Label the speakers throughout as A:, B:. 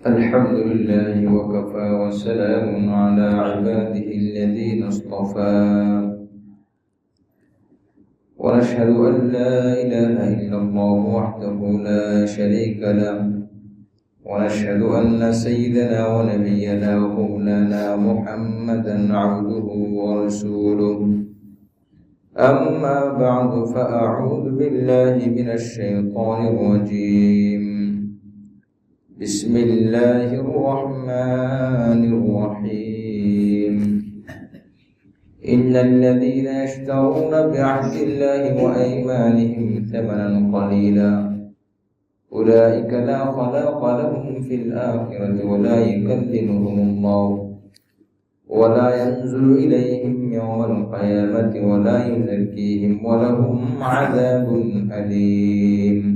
A: الحمد لله وكفى وسلام على عباده الذين اصطفى ونشهد أن لا إله إلا الله وحده لا شريك له ونشهد أن سيدنا ونبينا ومولانا محمدا عبده ورسوله أما بعد فأعوذ بالله من الشيطان الرجيم بسم الله الرحمن الرحيم إن الذين يشترون بعهد الله وأيمانهم ثمنا قليلا أولئك لا خلاق لهم في الآخرة ولا يكلمهم الله ولا ينزل إليهم يوم القيامة ولا يزكيهم ولهم عذاب أليم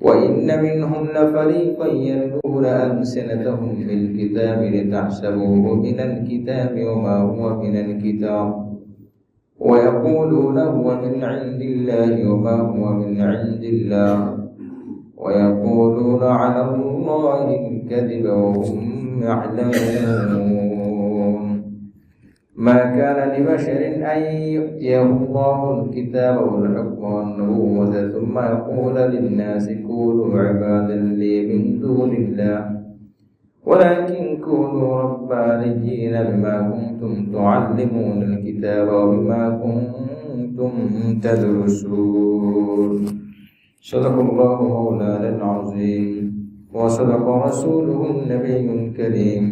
A: وإن منهم لفريقا يلوون ألسنتهم بالكتاب لتحسبوه من الكتاب وما هو من الكتاب ويقولون هو من عند الله وما هو من عند الله ويقولون على الله الكذب وهم يعلمون ما كان لبشر أن يؤتيه الله الكتاب والحكم والنبوة ثم يقول للناس كونوا عبادا لي من دون الله ولكن كونوا ربانيين بما كنتم تعلمون الكتاب وبما كنتم تدرسون صدق الله مولانا العظيم وصدق رسوله النبي الكريم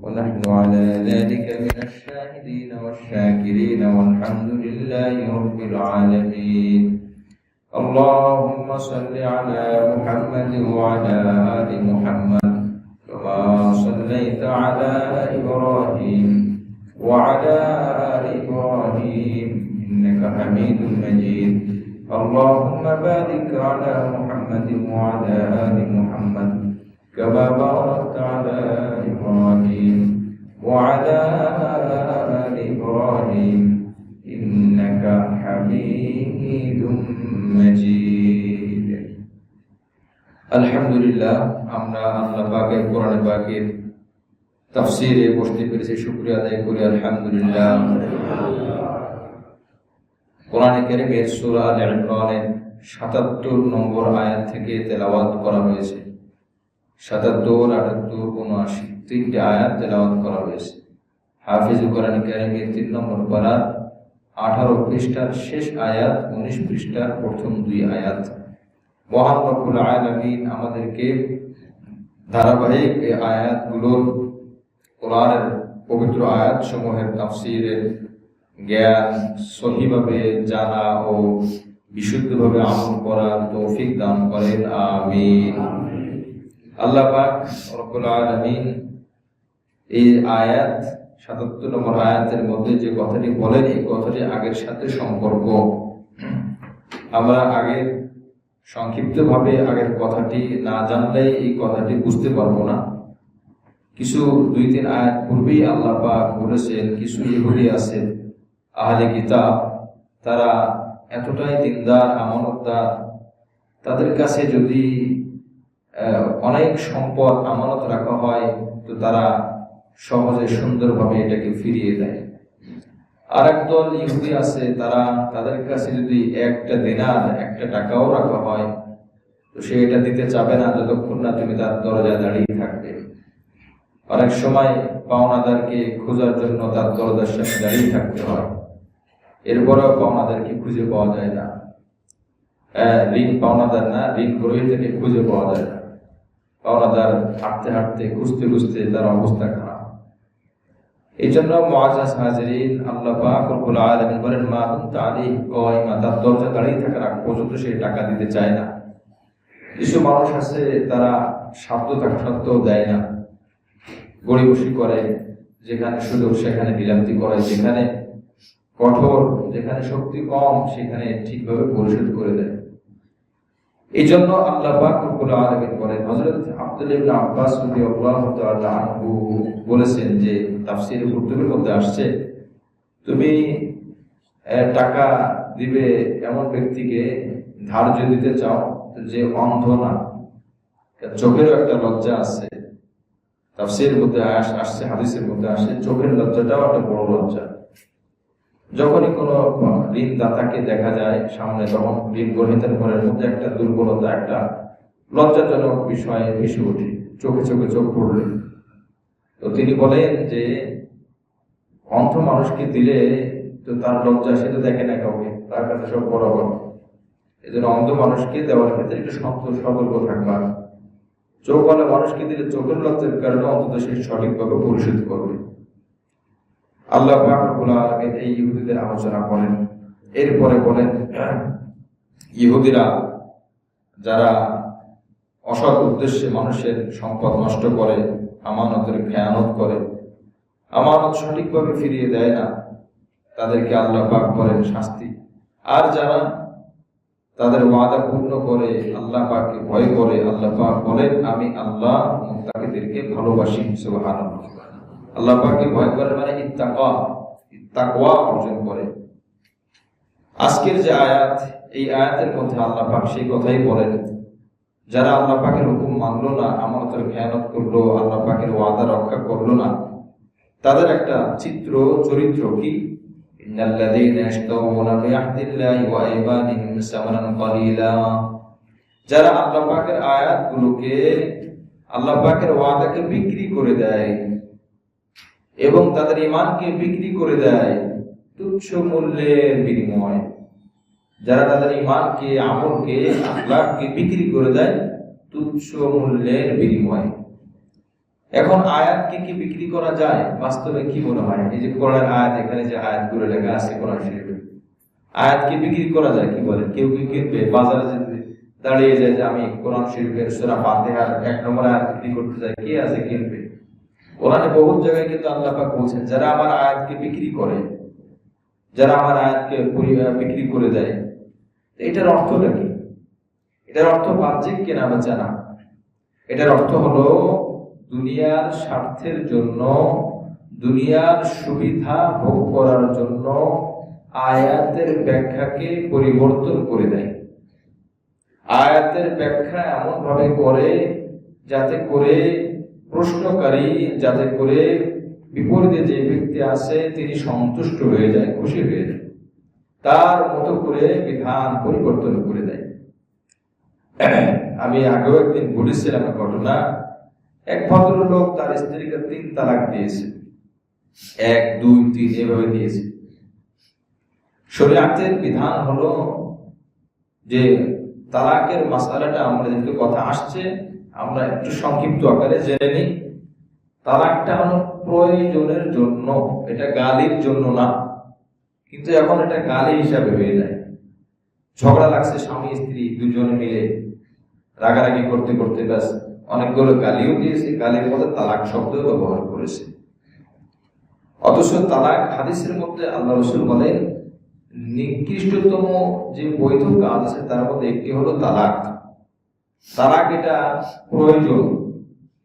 A: ونحن على ذلك من الشاهدين والشاكرين والحمد لله رب العالمين اللهم صل على محمد وعلى آل محمد كما صليت على إبراهيم وعلى آل إبراهيم إنك حميد مجيد اللهم بارك على محمد وعلى آل محمد كما باركت على إبراهيم وعلى آل إبراهيم إنك حميد مجيد الحمد لله আমরা আল্লাহ পাকের কোরআন পাকের তাফসীরে বসতে পেরেছি শুকরিয়া আদায় করি আলহামদুলিল্লাহ কোরআন কারীমের সূরা আল ইমরানের ৭৭ নম্বর আয়াত থেকে তেলাওয়াত করা হয়েছে ৭৭, ৭৮, ৭৯ তিনটি আয়াত তেলাওয়াত করা হয়েছে। হাফিজুল কোরআন কারীমের ৩ নম্বর পারার ১৮ পৃষ্ঠার শেষ আয়াত, ১৯ পৃষ্ঠার প্রথম ২ আয়াত। মহান রব্বুল আলামিন আমাদেরকে ধারাবাহিক এই আয়াতগুলোর কোরআনের পবিত্র আয়াতসমূহের তাফসীরের জ্ঞান সহিভাবে জানা ও বিশুদ্ধভাবে আমল করার তৌফিক দান করেন, আমিন। আল্লাহ পাক রব্বুল আলামিন এই আয়াত ৭৭ নম্বর আয়াতের মধ্যে যে কথাটি বলেন, এই কথাটি আগের সাথে সম্পর্ক। আমরা আগের সংক্ষিপ্তভাবে আগের কথাটি না জানলে এই কথাটি বুঝতে পারবো না। কিছু ২-৩ আয়াত পূর্বেই আল্লাহ পাক বলেছেন কিছু ইহুদি আছে আহলে কিতাব, তারা এতটাই দিনদার আমানতদার, তাদের কাছে যদি অনেক সম্পদ আমানত রাখা হয় তো তারা সহজে সুন্দরভাবে এটাকে ফিরিয়ে দেয়। আর একদল ইহুদি আছে, তাদের কাছে যদি একটা দিনার, একটা টাকাও রাখা হয় তো সে এটা দিতে চাবে না যতক্ষণ না তুমি তার দরজায় দাঁড়িয়ে থাকবে। অনেক সময় পাওনাদারকে খোঁজার জন্য তার দরজার সামনে দাঁড়িয়ে থাকতে হয়, এরপরেও পাওনাদারকে খুঁজে পাওয়া যায় না। ঋণ পাওনাদার না, ঋণ গ্রহীতাকে খুঁজে পাওয়া যায় না। পাওনাদার হাঁটতে হাঁটতে খুঁজতে খুঁজতে তার অবস্থা খারাপ। এই জন্য মুআজ্জাজ হাজিরিন, আল্লাহ পাক রব্বুল আলামিন বলেন মা কুনতা আলাইহিম কায়িমা, তার দরজা দাঁড়িয়ে থাকার আগ পর্যন্ত সে টাকা দিতে চায় না। কিছু মানুষ আছে তারা সাধ্য থাকা সত্ত্বেও দেয় না, গড়িবসি করে, যেখানে সুযোগ সেখানে বিলান্তি করে, যেখানে কঠোর, যেখানে শক্তি কম সেখানে ঠিকভাবে পরিশোধ করে দেয়। এই জন্য আল্লাহ পাক রব্বুল আলামিন বলেন, হযরত আব্দুল্লাহ ইবনে আব্বাস রাদিয়াল্লাহু তাআলা আনহু বলেছেন যে তাফসীরে কুরতুবির মধ্যে আসছে, তুমি টাকা দিবে এমন ব্যক্তিকে ধার্য দিতে চাও যে অন্ধ না, চোখেরও একটা লজ্জা আছে। তাফসীরের মধ্যে আসছে, হাদিসের মধ্যে আসে, চোখের লজ্জাটাও একটা বড় লজ্জা। যখনই কোনো ঋণদাতাকে দেখা যায় সামনে, তখন ঋণ গ্রহীতার মনের মধ্যে একটা দুর্বলতা, একটা লজ্জাজনক বিষয় ভেসে ওঠে, চোখে চোখে চোখ পড়লে। তো তিনি বলেন যে অন্ধ মানুষকে দিলে তো তার লজ্জা, সে তো দেখে না কাউকে, তার কাছে সব বড় বড়। এই জন্য অন্ধ মানুষকে দেওয়ার ক্ষেত্রে একটু সতর্ক থাকবা। চোখওয়ালা মানুষকে দিলে চোখের লজ্জার কারণে অন্তত সে সঠিকভাবে পরিশোধ করবে। আল্লাহ পাক রব্বুল আলামিন এই ইহুদিদের আলোচনা করেন। এরপরে বলেন, ইহুদিরা যারা অসৎ উদ্দেশ্যে মানুষের সম্পদ নষ্ট করে, আমানতের খেয়ানত করে, আমানত সঠিকভাবে ফিরিয়ে দেয় না, তাদেরকে আল্লাহ পাক করেন শাস্তি। আর যারা তাদের ওয়াদা পূর্ণ করে, আল্লাহ পাককে ভয় করে, আল্লাহ পাক বলেন আমি আল্লাহ মুত্তাকিদেরকে ভালোবাসি। সুবহানাল্লাহ। আল্লাহ পাককে ভয় করে মানে তাকওয়া অর্জন করে। আজকের যে আয়াত, এই আয়াতের মধ্যে আল্লাহ পাক সেই কথাই বলেন, যারা আল্লাহ পাকের হুকুম মানলো না, আমানতের খেয়ানত করলো, আল্লাহ পাকের ওয়াদা রক্ষা করলো না, তাদের একটা চরিত্র কি? যারা আল্লাহ পাকের আয়াতগুলোকে, আল্লাহ পাকের ওয়াদাকে বিক্রি করে দেয় এবং তাদের ঈমানকে বিক্রি করে দেয় তুচ্ছ মূল্যের বিনিময়। যারা তাদের ঈমানকে, আমলকে, আখলাককে বিক্রি করে দেয় তুচ্ছ মূল্যের বিনিময়। এখন আয়াতকে কি বিক্রি করা যায়? বাস্তবে কি মনে হয়? এই যে কোরআনের আয়াত, এখানে যে আয়াতগুলো লেখা আছে কোরআন শরীফে, আয়াতকে বিক্রি করা যায়? কি বলেন? কেউ কি কিনবে? বাজারে যেতে দাঁড়িয়ে যায় যে আমি কোরআন শরীফের সূরা ফাতিহার 1 নম্বর আয়াত বিক্রি করতে চাই, কে আছে কিনবে? কোরআনে বহু জায়গায় কিন্তু আল্লাহ পাক বলছেন, যারা আমার আয়াতকে বিক্রি করে, যারা আমার আয়াতকে বিক্রি করে দেয়, এটার অর্থটা কি? এটার অর্থ বাহ্যিক কেনা বেচা না। এটার অর্থ হলো দুনিয়ার স্বার্থের জন্য, দুনিয়ার সুবিধা ভোগ করার জন্য আয়াতের ব্যাখ্যাকে পরিবর্তন করে দেয়। আয়াতের ব্যাখ্যা এমন ভাবে করে যাতে করে প্রশ্নকারী, যাতে করে বিপরীতে যে ব্যক্তি আছে তিনি সন্তুষ্ট হয়ে যায়, খুশি হয়ে যায়, তার মতো করে বিধান পরিবর্তন করে দেয়। আমি আগেও একদিন বলেছিলাম ঘটনা। এক ভদ্রলোক তার স্ত্রীকে 3 তালাক দিয়েছে, 1, 2, 3 এভাবে দিয়েছে। শরীয়তের বিধান হলো যে তালাকের মাসালাটা, আমরা যেহেতু কথা আসছে আমরা একটু সংক্ষিপ্ত আকারে জেনে নিই। তালাকটা হলো প্রয়োজনের জন্য, এটা গালির জন্য না। কিন্তু এখন এটা গালি হিসাবে হয়ে যায়। ঝগড়া লাগছে স্বামী স্ত্রী দুজনে মিলে, রাগারাগি করতে করতে ব্যাস অনেকগুলো গালিও দিয়েছে, গালির মধ্যে তালাক শব্দ ব্যবহার করেছে। অথচ তালাক হাদিসের মধ্যে আল্লাহ রাসূল বলেন নিকৃষ্টতম যে বৈধ কাজ আছে তার মধ্যে একটি হলো তালাক। তালাক এটা প্রয়োজন,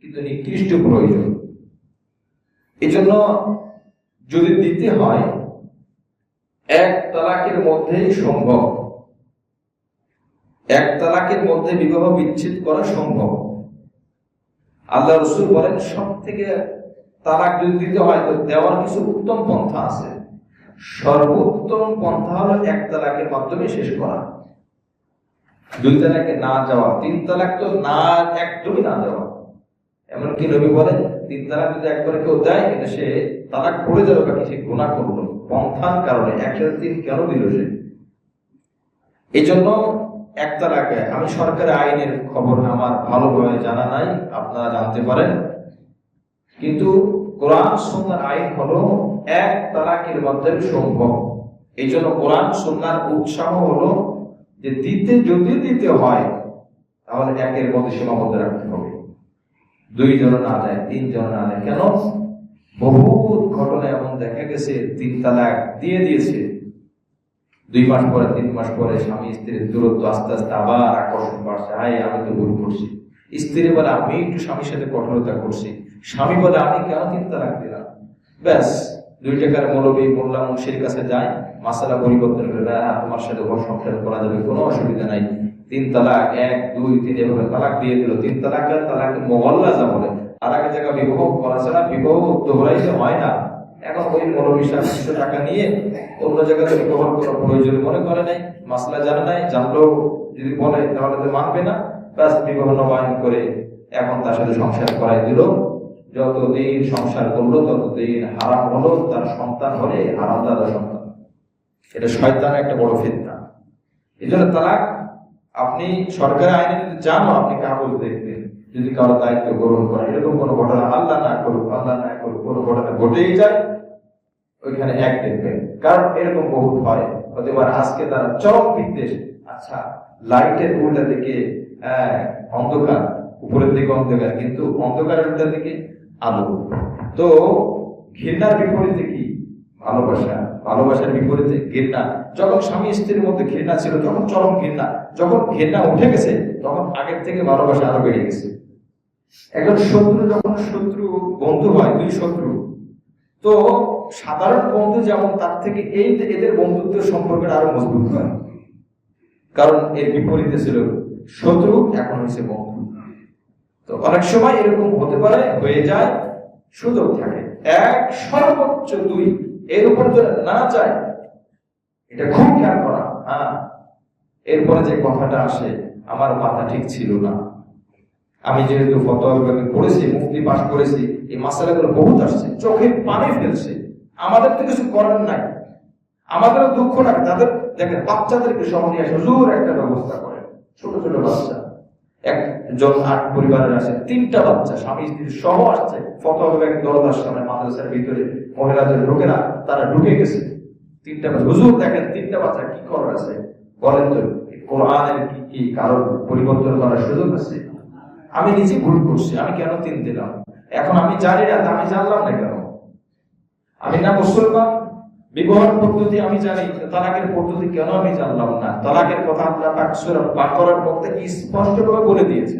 A: কিন্তু নিকৃষ্ট প্রয়োজন। এই জন্য যদি দিতে হয়, 1 তালাকের মধ্যেই সম্ভব, 1 তালাকের মধ্যে বিবাহ বিচ্ছেদ করা সম্ভব। আল্লাহ রাসূল বলেন সব থেকে তালাক যদি দিতে হয় তো দেওয়ার কিছু উত্তম পন্থা আছে। সর্বোত্তম পন্থা হলো 1 তালাকের মাধ্যমে শেষ করা। 2 তালাকে না যাওয়া, 3 তালাক তো না, একদমই না যাওয়া। এমনকি নবী বলেন 3 তালাক যদি একবারে কেউ দেয় এটা সে তালাক পড়ে যাবে, বাকি সে গুনাহ করলো পন্থার কারণে। 103 কেন দিল সে? এই জন্য 1 তালাকে, আমি সরকারি আইনের খবর আমার ভালোভাবে জানা নাই, আপনারা জানতে পারেন, কিন্তু কোরআন সুন্নাহর আইন হলো 1 তালাকের মাধ্যমে সম্ভব। এই জন্য কোরআন সুন্নাহর উৎসাহ হলো যে যদি দিতে হয় তাহলে 1-এর মধ্যে সীমাবদ্ধ রাখতে হবে, 2 জন না দেয়, 3 জন না দেয়। কেন? বহুত ঘটনা এমন দেখা গেছে 3 তালাক দিয়ে দিয়েছে, 2 মাস পরে 3 মাস পরে স্বামী স্ত্রীর দূরত্ব আস্তে আস্তে আবার আকর্ষণ বাড়ছে, হাই আমি তো ভুল করছি। স্ত্রী বলে আমি একটু স্বামীর সাথে কঠোরতা করছি, স্বামী বলে আমি কেন 3 তালাক দিলাম। ব্যাস 2 টাকার মৌলবী মোল্লা মুন্সির কাছে যায়, মাসালা পরিবর্তন করে, তোমার সাথে ঘর সংসার করা যাবে, কোনো অসুবিধা নাই, তিন তালাক, 1, 2, 3 এভাবে তালাক দিয়ে দিল। তিন তালাক মুগাল্লাযা বলে। তালাকের জায়গা বিবাহ করা ছাড়া বিবাহ দোহরাইতে হয় না। এখন ওই মৌলবী সাহেব 200 টাকা নিয়ে অন্য জায়গাতে বিবাহ করার প্রয়োজন মনে করে নাই, মাসলা জানে নাই, জানলেও যদি বলে তাহলে তো মানবে না, ব্যাস বিবাহ নবায়ন করে এখন তার সাথে সংসার করাই দিল। যতদিন সংসার করলো ততদিন হারাম হলো, তার সন্তান হলে হারাম দাদা সন্তান। এটা শয়তানের একটা বড় ফিতনা। এই জন্য তালাক আপনি সরকারি আইনে যদি জানো, আপনি কাগজ দেখবেন, যদি কারো দায়িত্ব গ্রহণ করে এরকম কোনো ঘটনা আল্লাহ না করুক কোনো ঘটনা ঘটেই যায়, ওইখানে এক দেখবেন। কারণ এরকম বহুত হয়, হতে পারে আজকে তারা চরম বিদ্বেষ। আচ্ছা, লাইটের উল্টা দিকে অন্ধকার, উপরের দিকে অন্ধকার, কিন্তু অন্ধকারের উল্টা দিকে আলো। তো ঘৃণার বিপরীতে কি ভালোবাসা, ভালোবাসার বিপরীতে ঘৃণা। যখন স্বামী স্ত্রীর মধ্যে ঘৃণা ছিল তখন চরম ঘৃণা, যখন ঘৃণা উঠে গেছে তখন আগের থেকে ভালোবাসা আরো বেড়ে গেছে। এখন শত্রু যখন শত্রু বন্ধু হয়, দুই শত্রু, তো সাধারণ বন্ধু যেমন, তার থেকে এই এদের বন্ধুত্বের সম্পর্কের আরো মজবুত হয়। কারণ এর বিপরীতে ছিল শত্রু, এখন হয়েছে বন্ধু। তো অনেক সময় এরকম হতে পারে, হয়ে যায়, সুযোগ থাকে 1 সর্বোচ্চ 2, এর উপর যদি না যায়, এটা খুব খেয়াল করা। এরপরে যে কথাটা আসে, আমার মাথা ঠিক ছিল না, আমি যেহেতু ফতোয়া বিভাগে পড়েছি, মুফতি পাস করেছি, এই মাসালাগুলো বহুত আসছে, চোখে পানি ফেলছে, আমাদের তো কিছু করার নাই, আমাদেরও দুঃখ লাগে। তাদের দেখেন বাচ্চাদেরকে সহ নিয়ে আসে, হুজুর একটা ব্যবস্থা করেন, ছোট ছোট বাচ্চা, একজন 8 পরিবারের আছে, 3টা বাচ্চা, স্বামী স্ত্রী সহ আসছে ফতোয়া বিভাগের দরজার সামনে, মাদ্রাসার ভিতরে মহিলাদের ঢুকে না, তারা ঢুকে গেছে 3টা বাচ্চা। হুজুর দেখেন 3টা বাচ্চা, কি করার আছে বলেন তো? কোরআনের কি কারণ পরিবর্তন করার সুযোগ আছে? আমি নিজে ভুল করছি, আমি কেন 3 দিলাম? এখন আমি জানি না, আমি জানলাম না কেন? আমি না মুসলমান, বিবাহের পদ্ধতি আমি জানি, তালাকের পদ্ধতি কেন আমি জানলাম না? তালাকের কথা আল্লাহ পাক সূরা বাকারার মধ্যে স্পষ্টভাবে বলে দিয়েছে,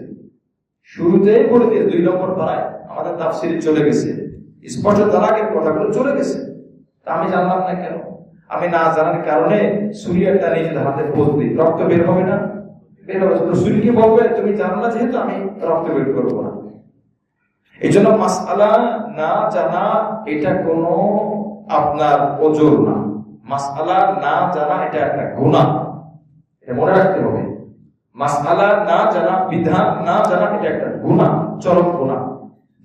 A: শুরুতেই বলে দিয়ে 2 নম্বর পারায় আমাদের তাফসীরে চলে গেছে, স্পষ্ট তালাকের কথাগুলো চলে গেছে। তা আমি জানলাম না কেন? আমি না জানার কারণে সুরিয়াটা নিজের হাতে পোজ দিই, রক্ত বের হবে না? বের হবে। তো সুরিকে বলবে তুমি জানো না যেহেতু আমি রক্ত বের করবো না। এই জন্য মাসআলা না জানা এটা কোনো আপনার ওজর না, মাসআলা না জানা এটা একটা গুনাহ, এটা মনে রাখতে হবে। মাসআলা না জানা, বিধান না জানা, এটা একটা গুনাহ, চরম গুনাহ।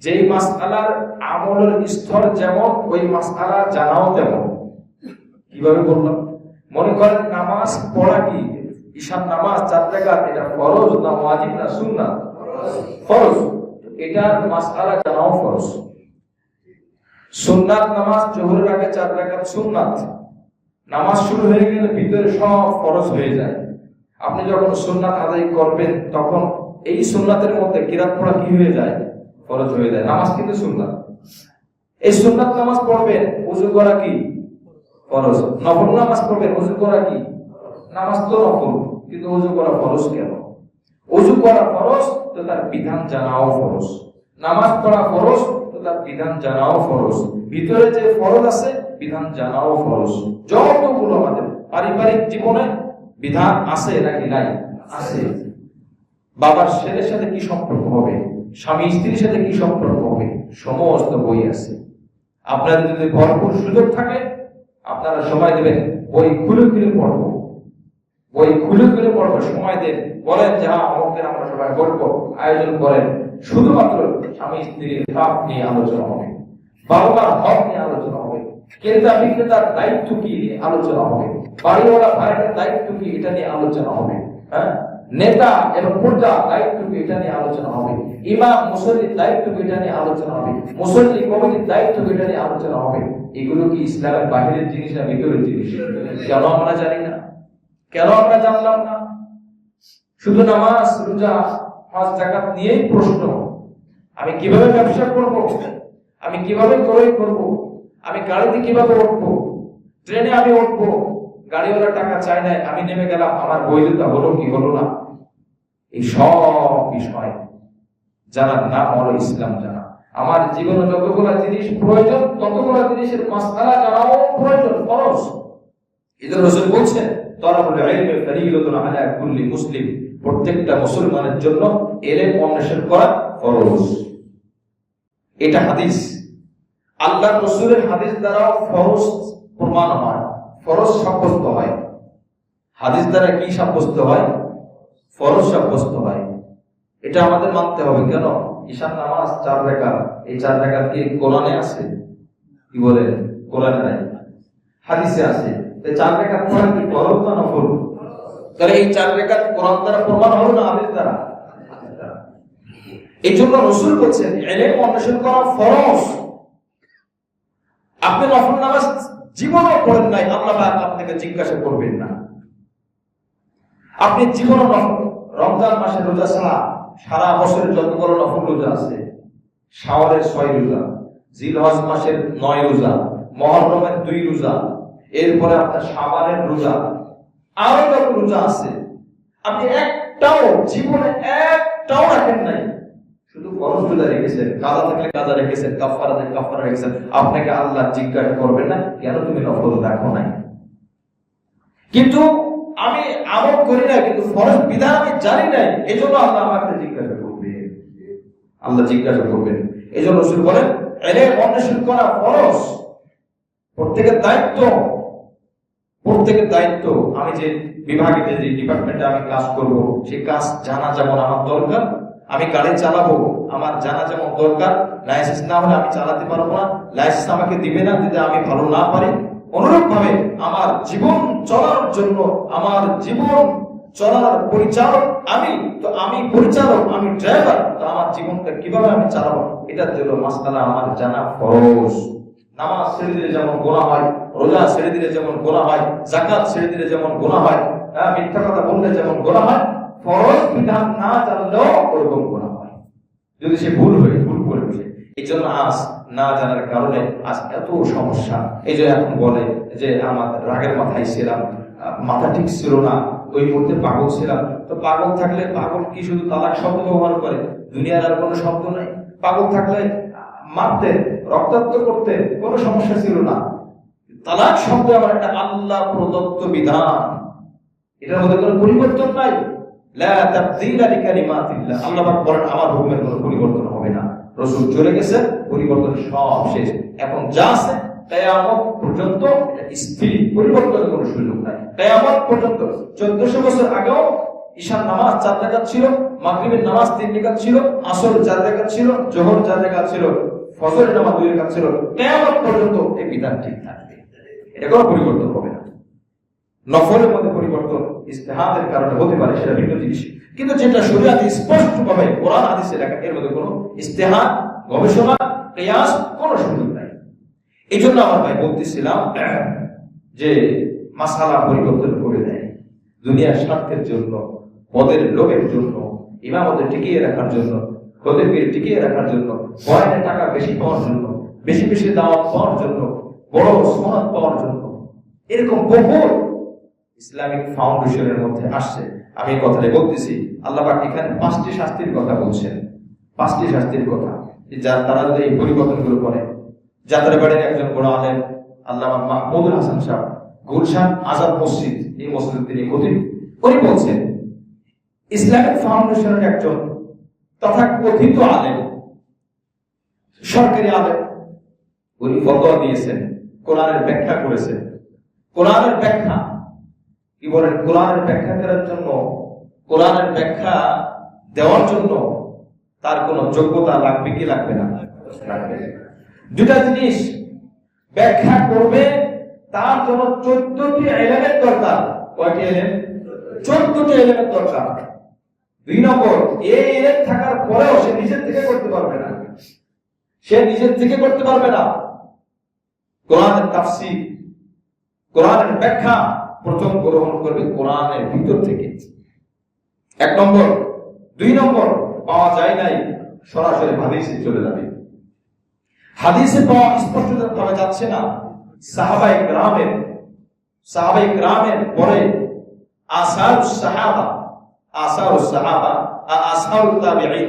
A: যেই মাসআলার আমলের স্তর যেমন, ওই মাসআলা জানাও তেমন। কিভাবে বললাম? মনে করেন নামাজ পড়া কি, ঈশার নামাজ 4 রাকাত, এটা ফরজ না ওয়াজিব না সুন্নাত? ফরজ। এটার মাসআলা জানাও ফরজ। সুন্নাত নামাজ জোহরের আগে 4 রাকাত সুন্নাত, নামাজ শুরু হয়ে গেলে ভিতরে সব ফরজ হয়ে যায়। আপনি যখন সুন্নাত আদায় করবেন তখন এই সুন্নাতের মধ্যে কিরাত পড়া কি হয়ে যায়? ফরজ হয়ে যায়। নামাজ কিন্তু সুন্নাত। এই সুন্নাত নামাজ পড়বেন, ওযু করা কি ফরজ। নফল নামাজ পড়বেন, ওযু করা কি? নামাজ তো নফল, কিন্তু ওযু করা ফরজ কেন? ওযু করা ফরজ তো তার বিধান জানাও ফরজ। নামাজ পড়া ফরজ তো তার বিধান জানাও ফরজ। ভিতরে যে ফরজ আছে বিধান জানাও ফরজ। যতগুলো আমাদের পারিবারিক জীবনে বিধান আছে নাকি নাই? আছে। বাবার ছেলের সাথে কি সম্পর্ক হবে, স্বামী স্ত্রীর সাথে কি সম্পর্ক হবে, সমস্ত বই আছে। আপনাদের যদি ভরপুর সুযোগ থাকে আপনারা সময় দেবেন, বই খুলে খুলে পড়বো, বই খুলে খুলে পড়বো, সময় দেন। বলেন যে আমাদের আমরা সবাই বলবো, আয়োজন করেন। শুধুমাত্র স্বামী স্ত্রীর হক নিয়ে আলোচনা হবে, বাবা মার হক নিয়ে আলোচনা হবে, ক্রেতা বিক্রেতার দায়িত্ব কি আলোচনা হবে, বাড়িওয়ালা ভাইয়ের দায়িত্ব কি এটা নিয়ে আলোচনা হবে, নেতা এবং প্রজা দায়িত্ব কি এটা নিয়ে আলোচনা হবে, ইমাম মুসল্লির দায়িত্ব কি এটা নিয়ে আলোচনা হবে, মুসল্লি কমিটির দায়িত্ব কি এটা নিয়ে আলোচনা হবে। এগুলো কি ইসলামের বাহিরের জিনিস না ভিতরের জিনিস? কেন আমরা জানি না? কেন আমরা জানলাম না? শুধু নামাজ রোজা হজ যাকাত নিয়েই প্রশ্ন। আমি কিভাবে ব্যবসা করব, আমি কিভাবে ক্রয় করব, আমি গাড়িতে কিভাবে উঠবো, ট্রেনে আমি উঠবো, গাড়িওয়ালা টাকা চায় না, আমি নেমে গেলাম, আমার বৈধতা হলো কি হলো না, এই সব বিষয় জানার নাম হলো ইসলাম জানা। আমার জীবনে যতগুলো জিনিস প্রয়োজন ততগুলো জিনিসের মাসআলা জানাও প্রয়োজন, ফরজ। এজন্য রাসূল বলছেন তালাবুল ইলমি ফরিদাতুন আলা কুল্লি মুসলিম, প্রত্যেকটা মুসলমানের জন্য ইলম অন্বেষণ করা ফরজ। এটা হাদিস, আল্লাহ রাসূলের হাদিস দ্বারা ফরজ প্রমাণ হয়, ফরজ সাব্যস্ত হয়। হাদিস দ্বারা কি সাব্যস্ত হয়? ফরজ সাব্যস্ত হয়। এটা আমাদের মানতে হবে। কেন? ঈশান নামাজ 4 রাকাত, এই 4 রাকাত কি কোরআনে আছে? কি বলে? কোরআনে নাই, হাদিসে আছে। এই 4 রাকাত পড়া কি ফরজ না নফল? তাহলে এই 4 রাকাত কোরআন দ্বারা প্রমাণ হলো না হাদিস দ্বারা? এই জন্য রাসূল বলেছেন ইলম অন্বেষণ করা ফরজ। আপনি নফল নামাজ জীবনও পড়েন নাই, আল্লাহ পাক আপনাকে জিজ্ঞাসা করবেন না। আপনি জীবনও রমজান মাসের রোজা ছাড়া সারা বছরের যতগুলো নফল রোজা আছে, শাওয়ালের 6 রোজা, জিলহজ মাসের 9 রোজা, মুহররমের 2 রোজা, এরপরে আপনার শাবানের রোজা, আরো যত রোজা আছে, আপনি একটাও জীবনে একটাও রাখেন নাই। শুধু ফরজ রোজা রেখেছেন, কাজা থাকলে কাজা রেখেছেন, কাফারা থাকলে কাফারা রেখেছেন। আপনাকে আল্লাহ জিজ্ঞাসা করবেন না কেন তুমি নফল রাখো নাই। কিন্তু আমি আমল করি না, কিন্তু ফরজ বিধান আমি জানি না, এজন্য আল্লাহ আমাকে জিজ্ঞাসা করবেন। আল্লাহ জিজ্ঞাসা করবেন। এজন্য রাসূল বলেন ইলম অন্বেষণ করা ফরজ, প্রত্যেকের দায়িত্ব। প্রত্যেকের দায়িত্ব। আমি যে বিভাগে, যে ডিপার্টমেন্টে আমি কাজ করব, সেই কাজ জানা যেমন আমার দরকার। আমি গাড়ি চালাবো, আমার জানা যেমন দরকার। লাইসেন্স না হলে আমি চালাতে পারবো না, লাইসেন্স আমাকে দিবে না যদি আমি ভালো না পারি। অনুরূপ ভাবে আমার জীবন চলার জন্য, আমার জীবন চলার পরিচালক আমি, তো আমি পরিচালক, আমি ড্রাইভার, তো আমার জীবনটা কিভাবে আমি চালাবো, এটার জন্য মাসআলা আমার জানা ফরজ। নামাজ ছেড়ে দিলে যেমন গুনাহ হয়, রোজা ছেড়ে দিলে যেমন গুনাহ হয়, যাকাত ছেড়ে দিলে যেমন গুনাহ হয়, মিথ্যা কথা বললে যেমন গুনাহ হয়, ফরজ বিধান না জানলেও ওরকম গুনাহ হয় যদি সে ভুল করে বসে। এই জন্য আজ না জানার কারণে আজ এত সমস্যা। এই যে এখন বলে যে আমার রাগের মাথায় ছিলাম, মাথা ঠিক ছিল না, ওই মুহূর্তে পাগল ছিলাম। তো পাগল থাকলে, পাগল কি শুধু তালাক শব্দ ব্যবহার করে? দুনিয়ার আর কোনো শব্দ নাই। পাগল থাকলে মারতে, রক্তাক্ত করতে কোনো সমস্যা ছিল না। তালাক শব্দ আমার একটা আল্লাহ প্রদত্ত বিধান, এটার মধ্যে কোনো পরিবর্তন নাই। লা তাবদীলা লিকালিমাতিল্লাহ, আল্লাহ পাক বলেন আমার হুকুমের কোনো পরিবর্তন হবে না। রাসূল চলে গেছে, পরিবর্তন সব শেষ। এখন যা আছে কিয়ামত পর্যন্ত স্থির, পরিবর্তনের কোনো সুযোগ নাই। কিয়ামত পর্যন্ত 1400 বছর আগেও ঈশার নামাজ 4 রাকাত ছিল, মাগরিবের নামাজ 3 রাকাত ছিল, আসর 4 রাকাত ছিল, যোহর 4 রাকাত ছিল, ফজরের নামাজ 2 রাকাত ছিল। কিয়ামত পর্যন্ত এই বিধান ঠিক থাকবে, এটা কোনো পরিবর্তন হবে না। নফলের মধ্যে পরিবর্তন ইজতিহাদের কারণে হতে পারে, সেটা ভিন্ন জিনিস। কিন্তু যেটা শরীয়তে স্পষ্টভাবে কোরআন হাদিসে লেখা, এর মধ্যে কোনো ইজতিহাদ, গবেষণা, কিয়াস কোনো সুযোগ নাই। এই জন্য আমার ভাই বলতেছিলাম যে মাসালা পরিবর্তন করে দেয় দুনিয়ার স্বার্থের জন্য, পদের লোভের জন্য, ইমামদের টিকিয়ে রাখার জন্য, খতিবকে টিকিয়ে রাখার জন্য, বয়ানে টাকা বেশি পাওয়ার জন্য, বেশি বেশি দাওয়াত পাওয়ার জন্য, বড় সনদ পাওয়ার জন্য, এরকম বহু ইসলামিক ফাউন্ডেশনের মধ্যে আসছে। আমি কথাটাই বলতেছি, আল্লাহ পাক এখানে 5টি শাস্তির কথা বলছেন। 5টি শাস্তির কথা, যারা তারা যদি এই পরিবর্তনগুলো করে। যাত্রাবাড়ির একজন বড় আলেম আল্লামা মাহমুদুল হাসান সাহেব, গুলশান আজাদ মসজিদ, এই মসজিদের তিনি খতিব, উনি বলছেন ইসলামিক ফাউন্ডেশনের একজন তথাকথিত আলেম, সরকারি আলেম, উনি ফতোয়া দিয়েছেন, কোরআনের ব্যাখ্যা করেছেন। কোরআনের ব্যাখ্যা কি বলেন? কোরআনের ব্যাখ্যা করার জন্য, কোরআনের ব্যাখ্যা দেওয়ার জন্য তার কোনো যোগ্যতা লাগবে কি লাগবে না? লাগবে। দুটা জিনিস ব্যাখ্যা করবে, তার জন্য 14টি এলিমেন্ট দরকার। কয়টি এলিমেন্ট? 14টি এলিমেন্ট দরকার। 2 নম্বর, এই এলিমেন্ট থাকার পরেও সে নিজের থেকে করতে পারবে না। সে নিজের থেকে করতে পারবে না। কোরআনের তাফসীর, কোরআনের ব্যাখ্যা প্রথম গ্রহণ করবে কোরআনের ভিতর থেকে, 1 নম্বর। 2 নম্বর, পাওয়া যায় নাই, সরাসরি হাদিসে চলে যাবে। হাদিসে পাওয়া স্পষ্টভাবে যাচ্ছে না, সাহাবায়ে কেরামের পরে আসারুস সাহাবা, আসারুস সাহাবা, আসারুত তাবিঈন,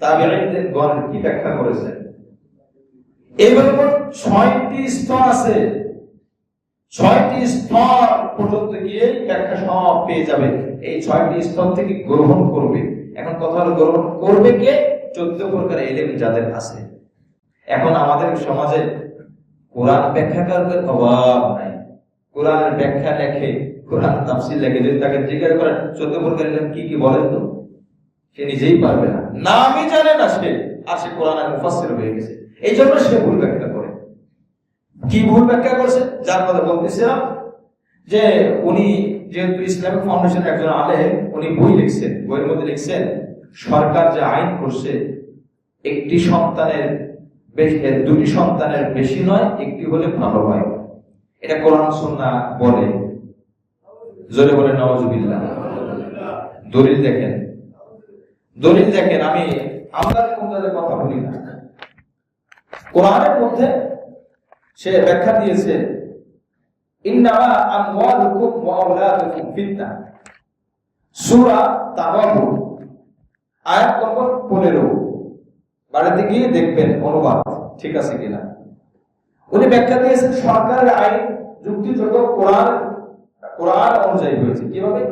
A: তাবিঈনদের গণ কি ব্যাখ্যা করেছেন। এইভাবে 6টি স্তর আছে, 6টি স্তর পর্যন্ত গিয়ে ব্যাখ্যা সব পেয়ে যাবে। এই 6টি স্তর থেকে গ্রহণ করবে। এখন কথা হলো গ্রহণ করবে কে? 14 প্রকার ইলম যাদের আছে। এখন আমাদের সমাজে কোরআন ব্যাখ্যাকারদের অভাব নাই। কোরআনের ব্যাখ্যা লেখে, কোরআন তাফসীর লেখে, যদি তাকে জিজ্ঞাসা করেন 14 প্রকার ইলম কি কি বলেন তো সে নিজেই পারবে না, নামই জানে না সে, আর সে কোরআনের মুফাসসির হয়ে গেছে। এই জন্য সে ভুল ব্যাখ্যা করে। কি ভুল ব্যাখ্যা করছে? যার কথা বলতেছিলাম যে উনি যেহেতু ইসলামিক ফাউন্ডেশনের একজন আলেম, উনি বই লিখছেন, বইয়ের মধ্যে লিখছেন সরকার যে আইন করছে একটি সন্তানের দুটি সন্তানের বেশি নয়, একটি হলে ভালো হয়, এটা কোরআন সুন্নাহ বলে। জোরে বলে নাউজুবিল্লাহ। দলিল দেখেন, দলিল দেখেন। আমরা কোনটার কথা বলি না, কোরআনের মধ্যে সে ব্যাখ্যা দিয়েছে ইন্নামা আমওয়ালুকুম ওয়া আওলাদুকুম ফিতনা, সূরা তাগাবুন আয়াত নম্বর 15। বাড়িতে গিয়ে দেখবেন অনুবাদ ঠিক আছে কিনা। উনি ব্যাখ্যা দিয়েছেন সরকারের আইন যুক্তিযুক্ত কোরআন অনুযায়ী হয়েছে। কিভাবে?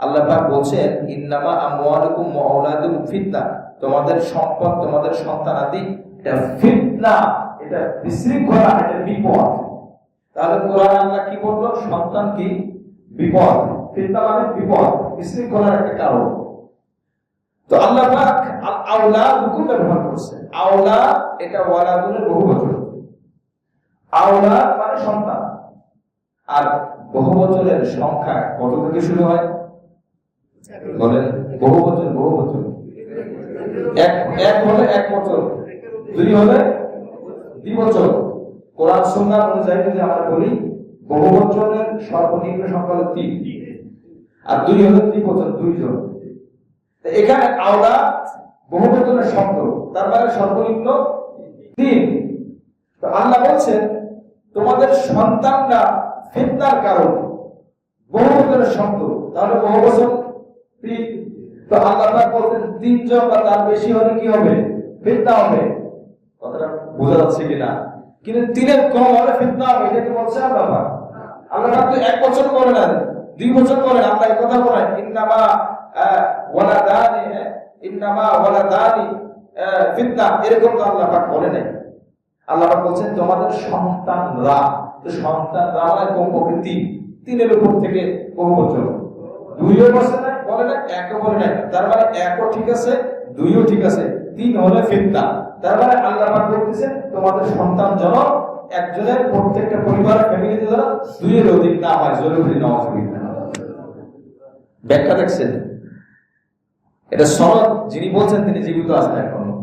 A: আল্লাহ পাক বলছেন ইন্নামা আমওয়ালুকুম ওয়া আওলাদুকুম ফিতনা, তোমাদের সম্পদ, তোমাদের সন্তানাদি এটা ফিতনা, এটা বিশৃঙ্খলা, এটা বিপদ। তাহলে কোরআন আল্লাহ কি বললো? সন্তান কি বিপদ, ফিতনা মানে বিপদ, বিশৃঙ্খলার একটা কারণ। তো আল্লাহ পাক আওলাদ হুকুম ব্যবহার করছে। আওলাদ এটা ওয়ালাদুনের বহুবচন, আওলাদ মানে সন্তান। আর বহুবচনের সংখ্যা কত থেকে শুরু হয় বলেন? বহুবচন এক হলে এক বচন, দুই হলে দ্বিবচন। কোরআন সুন্নাহ অনুযায়ী যদি আমরা বলি বহুবচনের সর্বনিম্ন সংখ্যা হলো 3, আর দুই হলো দ্বিবচন, 2 জন। এখানে আওলাদ বহুবচনের শব্দ, তার মানে সর্বনিম্ন 3। তো আল্লাহ বলছেন তোমাদের সন্তানরা ফিতনার কারণ, বহুবচনের শব্দ, তাহলে বহুবচন 3। তো আল্লাহ পাক বলছেন 3 জন বা তার বেশি হলে কি হবে? ফিতনা হবে। কথাটা বোঝা যাচ্ছে কিনা? কিন্তু 3-এর কম হলে ফিতনা হবে, এটা কি বলছে আল্লাহ পাক? আল্লাহ পাক তো এক বছর করে না, 2 বছর করে না। আল্লাহ এই কথা বলেন ইন্নামা ওয়ালাদানি ফিতনা, এরকম তো আল্লাহ পাক বলে নাই। আল্লাহ পাক বলছেন তোমাদের সন্তানরা। তো সন্তানরা মানে কমপক্ষে 3-এর উপর থেকে বহুবচন। 2ও বলে না, 1ও বলে না। তার মানে 1ও ঠিক আছে, 2ও ঠিক আছে, 3 হলে ফিতনা। তার মানে আল্লাহ পাক বলতেছেন তোমাদের সন্তান যেন একজনের, প্রত্যেকটা পরিবার ফ্যামিলিতে যেন 2-এর অধিক না হয়। জোরে বলি নাউজুবিল্লাহ। ব্যাখ্যা দেখছেন? এটা সনদ যিনি বলছেন তিনি জীবিত আছেন এখনো।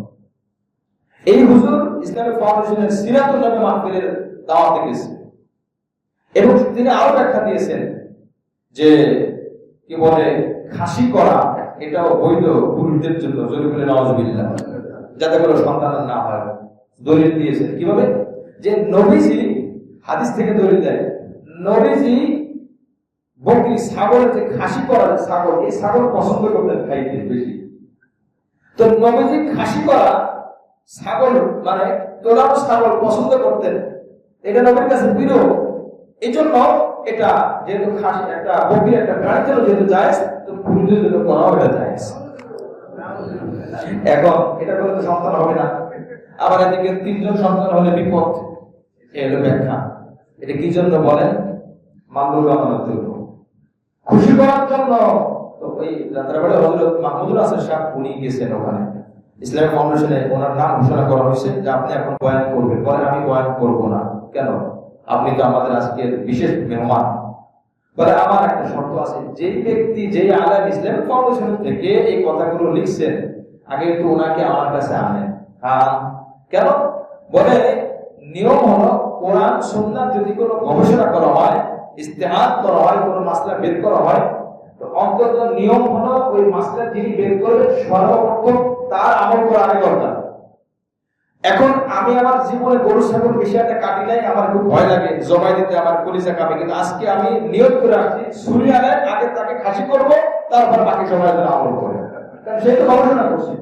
A: এই হুজুর ইসলামিক ফাউন্ডেশনের সিরাতুল নবী মাহফিলের দাওয়াতে গেছে এবং তিনি আরো ব্যাখ্যা দিয়েছেন যে কি বলে খাসি করা এটাও বৈধ পুরুষদের জন্য। জোরে বলে নাউজুবিল্লাহ, যাতে করে সন্তান না হয়। দলিল দিয়েছেন কিভাবে? যে নবীজি হাদিস থেকে দলিল দেয়, নবীজি বকরি, ছাগলের যে খাসি করা ছাগল, এই ছাগল পছন্দ করতেন খাইতে বেশি। তো নবীজি খাসি করা ছাগল মানে তোলানো ছাগল পছন্দ করতেন, এটা নবীর কাছে প্রিয়। এই জন্য এটা যেহেতু খাসি একটা বকরি একটা প্রাণীর জন্য যেহেতু জায়েজ, তো পুরুষদের জন্য করাও এটা জায়েজ। এখন এটা করে তো সন্তান হবে না। আবার এদিকে 3 জন সন্তান হলে বিপদ। এই হলো ব্যাখ্যা। এটা কি জন্য বলেন? মামলুক বানানোর জন্য, খুশি করার জন্য। তো ওই যাত্রাবাড়ি হযরত মাহমুদুল হাসান সাহেব উনি গেছেন ওখানে ইসলামিক ফাউন্ডেশনে, ওনার নাম ঘোষণা করা হয়েছে যে আপনি এখন বয়ান করবেন। বলে আমি বয়ান করব না। কেন? আপনি তো আমাদের আজকের বিশেষ মেহমান। বলে আমার একটা শর্ত আছে, যেই ব্যক্তি, যেই আলেম ইসলামিক ফাউন্ডেশন থেকে এই কথাগুলো লিখছেন, আগে একটু ওনাকে আমার কাছে আনেন। হ্যাঁ, কেন? বলে নিয়ম হলো কোরআন সুন্নাহ যদি কোনো গবেষণা করা হয়, ইস্তেহাদ করা হয়, কোনো মাসলা বের করা হয়, তো অন্তত নিয়ম হলো ওই মাসলা যিনি বের করবেন সর্বপ্রথম তার আমল করা আগে দরকার। এখন আমি আমার জীবনে গরু ছাগল বিষয়টা কাটি নাই, আমার খুব ভয় লাগে জবাই দিতে, আমার কলিজা কাঁপে। কিন্তু আজকে আমি নিয়ত করে আসছি সুরিয়ানের আগে তাকে খাসি করব, তারপর বাকি সবাই যেন আমল করে। কারণ সেই তো গবেষণা করছি,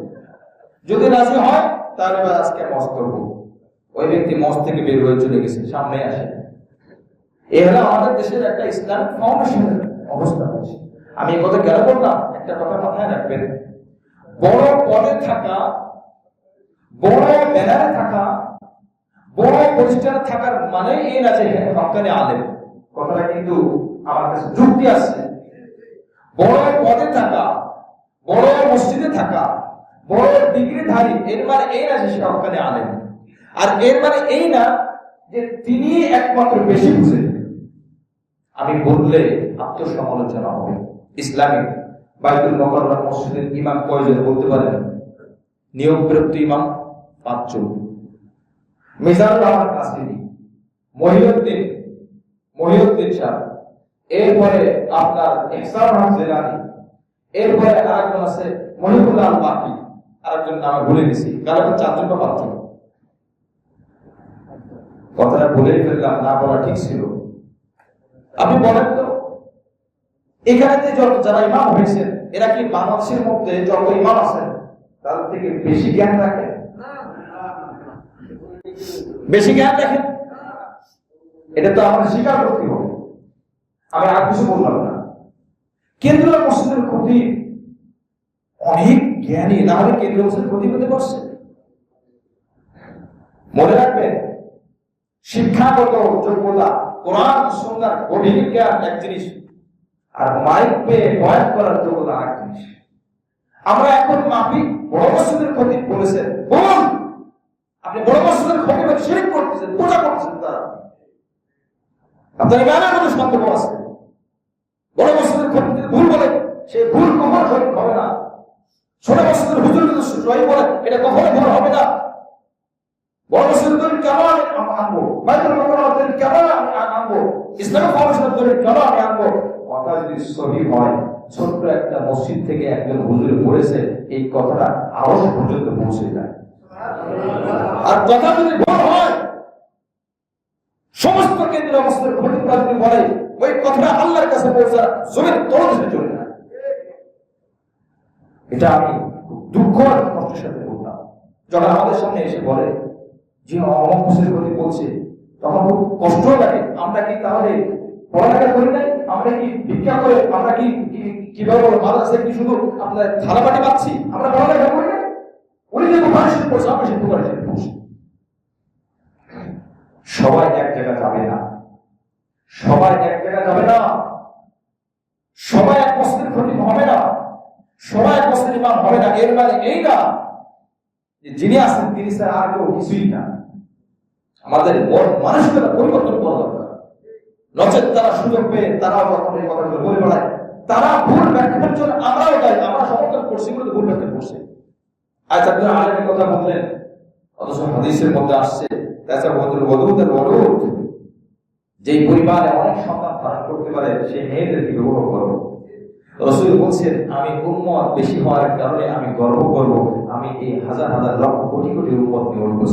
A: যদি রাজি হয় তাহলে আজকে মস করবো। ওই ব্যক্তি মস থেকে বের হয়ে চলে গেছে, সামনে আসে। এই হলো আমাদের দেশের একটা ইসলামিক ফাউন্ডেশনের অবস্থা হচ্ছে। আমি এই কথা কেন বললাম, একটা কথা মাথায় রাখবেন, বড় পদে থাকা, বড় ব্যানারে থাকা, বড় প্রতিষ্ঠানে থাকার মানে এই না যে হক্কানি আলেম। কথাটা কিন্তু আমার কাছে যুক্তি আছে। বড় পদে থাকা, বড় মসজিদে থাকা, বড় ডিগ্রিধারী, এর মানে এই না যে সে হক্কানি আলেম। আর এর মানে এই না যে তিনি একমাত্র বেশি বুঝেন। আমি বললে আত্মসমালোচনা হবে। ইসলামিক বাইতুল মুকাররম মসজিদের ইমাম কয়জন বলতে পারেন? নিয়োগপ্রাপ্ত ইমাম 5 জন। মিজানুর রহমান কাসিমি, মহিউদ্দিন শাহ, এরপরে আপনার ইহসান রহমান জিলানী, এরপরে আরেকজন আছে মহিবুল্লাহ আল বাকি, আরেকজন নাম ভুলে গেছি। কারণ 4 জন বা 5 জন। কথাটা বলেই ফেললাম, না বলা ঠিক ছিল। আপনি বলেন তো, এখানে যত যারা ইমাম হয়েছেন, এরা কি বাংলাদেশের মধ্যে যত ইমাম আছেন তার থেকে বেশি জ্ঞান রাখেন? বেশি জ্ঞান রাখেন? এটা তো আমরা স্বীকার করতে হবে। আমি আর কিছু বললাম না। কেন্দ্রীয় মসজিদের ক্ষতি অনেক জ্ঞানী, না হলে কেন্দ্রীয় মসজিদের ক্ষতি হতে পারছে। মনে রাখবেন, শিক্ষাগত যোগ্যতা, কোরআন সুন্নাহর গভীর জ্ঞান এক জিনিস, আর মাইক পেয়ে বয়ান করার যোগ্যতা আরেক জিনিস। আমরা এখন মাফি বড় মসজিদের ক্ষতি বলেছেন, বলুন আপনি বড় মসজিদের ক্ষতি করে শিরক করতেছেন, পূজা করতেছেন। তারা আপনার ইমানের মধ্যে সন্দেহ আছে। বড় মসজিদের ক্ষতি ভুল বলে, সেই ভুল কখনো সঠিক হবে না। ছোট মসজিদের হুজুর যদি সহি বলে, এটা কখনো ভুল হবে না। বড় মসজিদের দলিল কেন আমি আনবো, বাইতুল মুকাররমের দলিল কেন আমি আনবো, ইসলামিক ফাউন্ডেশনের দলিল কেন আমি আনবো? কথা যদি সহি হয়, ছোট্ট একটা মসজিদ থেকে একজন হুজুরে পড়েছে, এই কথাটা আরো পর্যন্ত পৌঁছে যায়। আর কথা যদি ভুল হয়, সমস্ত কেন্দ্রীয় মসজিদের ক্ষতিপূরণ যদি বলে, ওই কথাটা আল্লাহর কাছে পৌঁছা জমির তলদেশে চলে যায়। এটা আমি দুঃখ আর কষ্টের সাথে বললাম। যখন আমাদের সামনে এসে বলে যে অমুক মসজিদের ক্ষতি বলছে, তখন খুব কষ্ট লাগে। আমরা কি তাহলে পড়ালেখা করি নাই? আমরা কি ভিক্ষা করে, আমরা কি কিভাবে মাদ্রাসায় কি শুধু আপনার থালাবাটি পাচ্ছি? আমরা পড়ালেখা করি নাই? উনি যে বুখারী শরীফ পড়ছে, আমরা সেই বুখারী শরীফ পড়ছি। সবাই এক জায়গা যাবে না, সবাই এক জায়গা যাবে না, সবাই এক মসজিদের ক্ষতি হবে না, সবাই এক মসজিদের ইমাম হবে না। এর মানে এই না যে যিনি আছেন তিনি ছাড়া আর কেউ কিছুই না। আমাদের মানসিকতা পরিবর্তন করা দরকার। নচেত তারা সুযোগ পেয়ে তারাও যখন এই কথাগুলো বলে বেড়ায়, তারা ভুল ব্যাখ্যার জন্য আমরাও তাই, আমরা সমর্থন করছি বলে ভুল ব্যাখ্যা করছে। আজ আপনারা আলেমের কথা বললেন, অথচ হাদিসের মধ্যে আসছে যেই পরিবারে অনেক সন্তান ধারণ করতে পারে সেই মেয়েদেরকে বিবাহ করবো। রাসূল বলছেন, আমি উম্মত বেশি হওয়ার কারণে আমি গর্ব করব, আমি এই হাজার হাজার লক্ষ কোটি কোটি উম্মত নিয়ে উঠবো।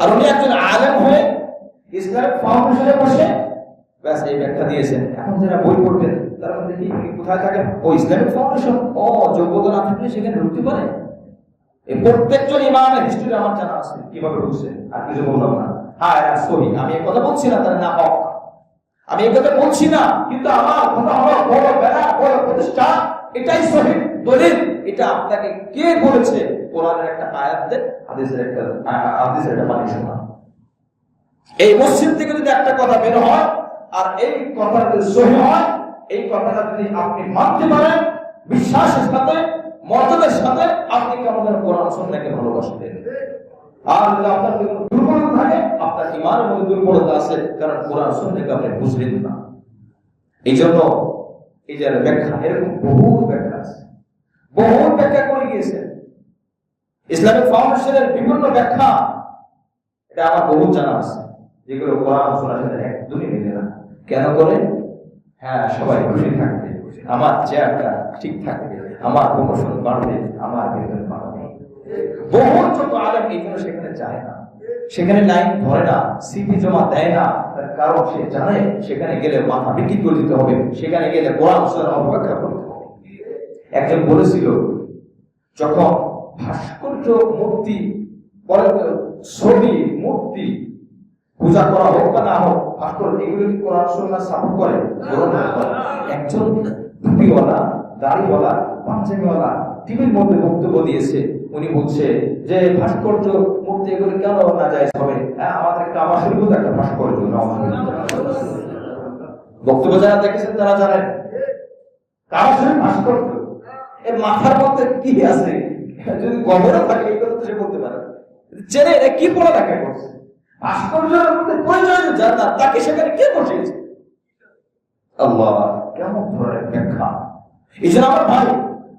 A: আর উনি একজন আলেম হয়ে ইসলামিক ফাউন্ডেশনে বসে ব্যাস এই ব্যাখ্যা দিয়েছেন। এখন যারা বই পড়বেন তারা মধ্যে কি কোথায় থাকেন? ও ইসলামিক ফাউন্ডেশন, ও যোগ্যতা না থাকলে সেখানে ঢুকতে পারে। এই প্রত্যেকজন ইমামের হিস্ট্রি আমার জানা আছে, কিভাবে ঢুকছে। আর কিছু বললাম না। হ্যাঁ, সহি, আমি এই কথা বলছি না তার না হক, আমি এই কথা বলছি না, কিন্তু আমার কথা হলো বড় বেড়া, বড় প্রতিষ্ঠা, এটাই সহি দলিল। এটা আপনাকে কে বলেছে? কোরআনের একটা আয়াত দেন, হাদিসের একটা বাণী শোনা। এই মসজিদ থেকে যদি একটা কথা বের হয় আর এই কথাটা যদি সহি হয়, এই কথাটা যদি আপনি মানতে পারেন বিশ্বাসের সাথে, মর্যাদার সাথে, আপনি কেমন কোরআন সুন্নাহকে ভালোবাসবেন। আর যদি আপনার দুর্বলতা থাকে, আপনার ঈমানের মধ্যে দুর্বলতা আছে, কারণ কোরআন সুন্নাহকে আপনি বুঝলেন না। এই জন্য এই যে ব্যাখ্যা, এরকম বহু ব্যাখ্যা আছে, বহু ব্যাখ্যা করে গিয়েছেন ইসলামিক ফাউন্ডেশনের বিভিন্ন ব্যাখ্যা। এটা আমার বহু জানা আছে, যেগুলো কোরআন সুন্নাহর সাথে একদমই মিলে না। কেন করে? হ্যাঁ, সবাই খুশি থাকবে, আমার চেয়ারটা ঠিক থাকবে, আমার প্রমোশন বাড়বে, আমার বেতন বাড়বে। বহু ছোট আলেম এই জন্য সেখানে যায় না, সেখানে লাইন ধরে না, সিভি জমা দেয় না। কারণ সে জানে সেখানে গেলে মাথা বিক্রি করে দিতে হবে, সেখানে গেলে কোরআন সুন্নাহ অপেক্ষা করতে হবে। একজন বলেছিল, যখন ভাস্কর্য, মূর্তি, ছবি, মূর্তি পূজা করা হোক বা না হোক, ভাস্কর এগুলো কি কোরআন সুন্নাহ সাপোর্ট করে? একজন টুপিওয়ালা, দাড়িওয়ালা, পাঞ্জাবিওয়ালা টিভির মধ্যে বক্তব্য দিয়েছে, উনি বলছে যে ভাস্কর্য মূর্তি এগুলো কেন না জায়েজ হবে? হ্যাঁ, আমাদের কাবা শরীফও একটা ভাস্কর্য। বক্তব্য যারা দেখেছেন তারা জানেন কাবা শরীফ ভাস্কর্য। এর মাথার মধ্যে কি আছে? যদি গভীরে থাকে এই কথা সে বলতে পারে, জেনে এটা কি পড়ালেখা করছে? ভাস্কর্যের মধ্যে পরিচয় জানা, তাকে সেখানে কে বসিয়েছে? আল্লাহ, কেমন ধরনের ব্যাখ্যা! এই জন্য আমার ভাই,